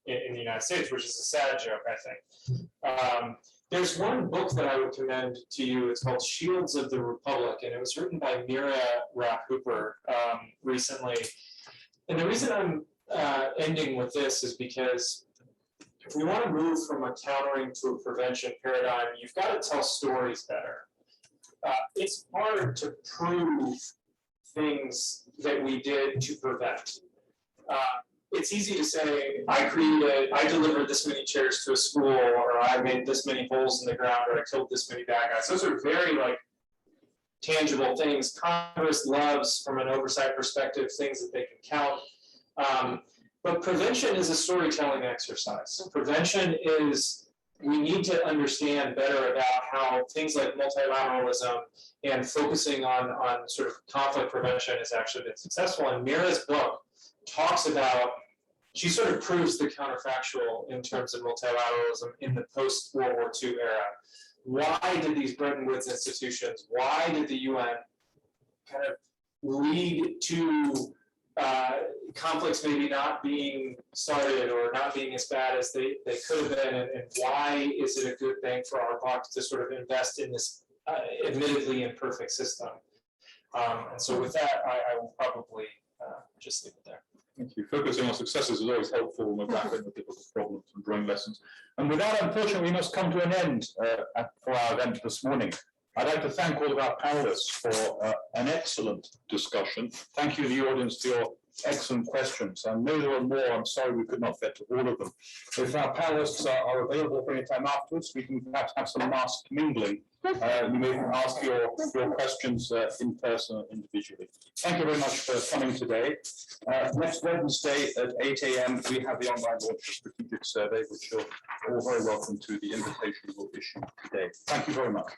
in the United States, which is a sad joke, I think. There's one book that I would commend to you. It's called Shields of the Republic, and it was written by Mira Rapp-Hooper recently. And the reason I'm ending with this is because if we want to move from a countering to a prevention paradigm, you've got to tell stories better. It's hard to prove things that we did to prevent. It's easy to say, I delivered this many chairs to a school, or I made this many holes in the ground, or I killed this many bad guys. Those are very tangible things. Congress loves, from an oversight perspective, things that they can count. But prevention is a storytelling exercise. Prevention is, we need to understand better about how things like multilateralism and focusing on sort of conflict prevention has actually been successful. And Mira's book talks about, she sort of proves the counterfactual in terms of multilateralism in the post-World War II era. Why did these Bretton Woods institutions, why did the UN kind of lead to conflicts maybe not being started or not being as bad as they could have been, and why is it a good bang for our buck to sort of invest in this admittedly imperfect system? And so with that, I will probably just leave it there. Thank you. Focusing on successes is always helpful when we're grappling with difficult problems and drawing lessons. And with that, unfortunately, we must come to an end for our event this morning. I'd like to thank all of our panelists for an excellent discussion. Thank you to the audience for your excellent questions. I know there are more. I'm sorry we could not get to all of them. If our panelists are available for any time afterwards, we can perhaps have some masked mingling. You may ask your questions in person or individually. Thank you very much for coming today. Next Wednesday at 8 a.m. we have the online launch of Strategic Survey, which you're all very welcome to. The invitation will issue today. Thank you very much.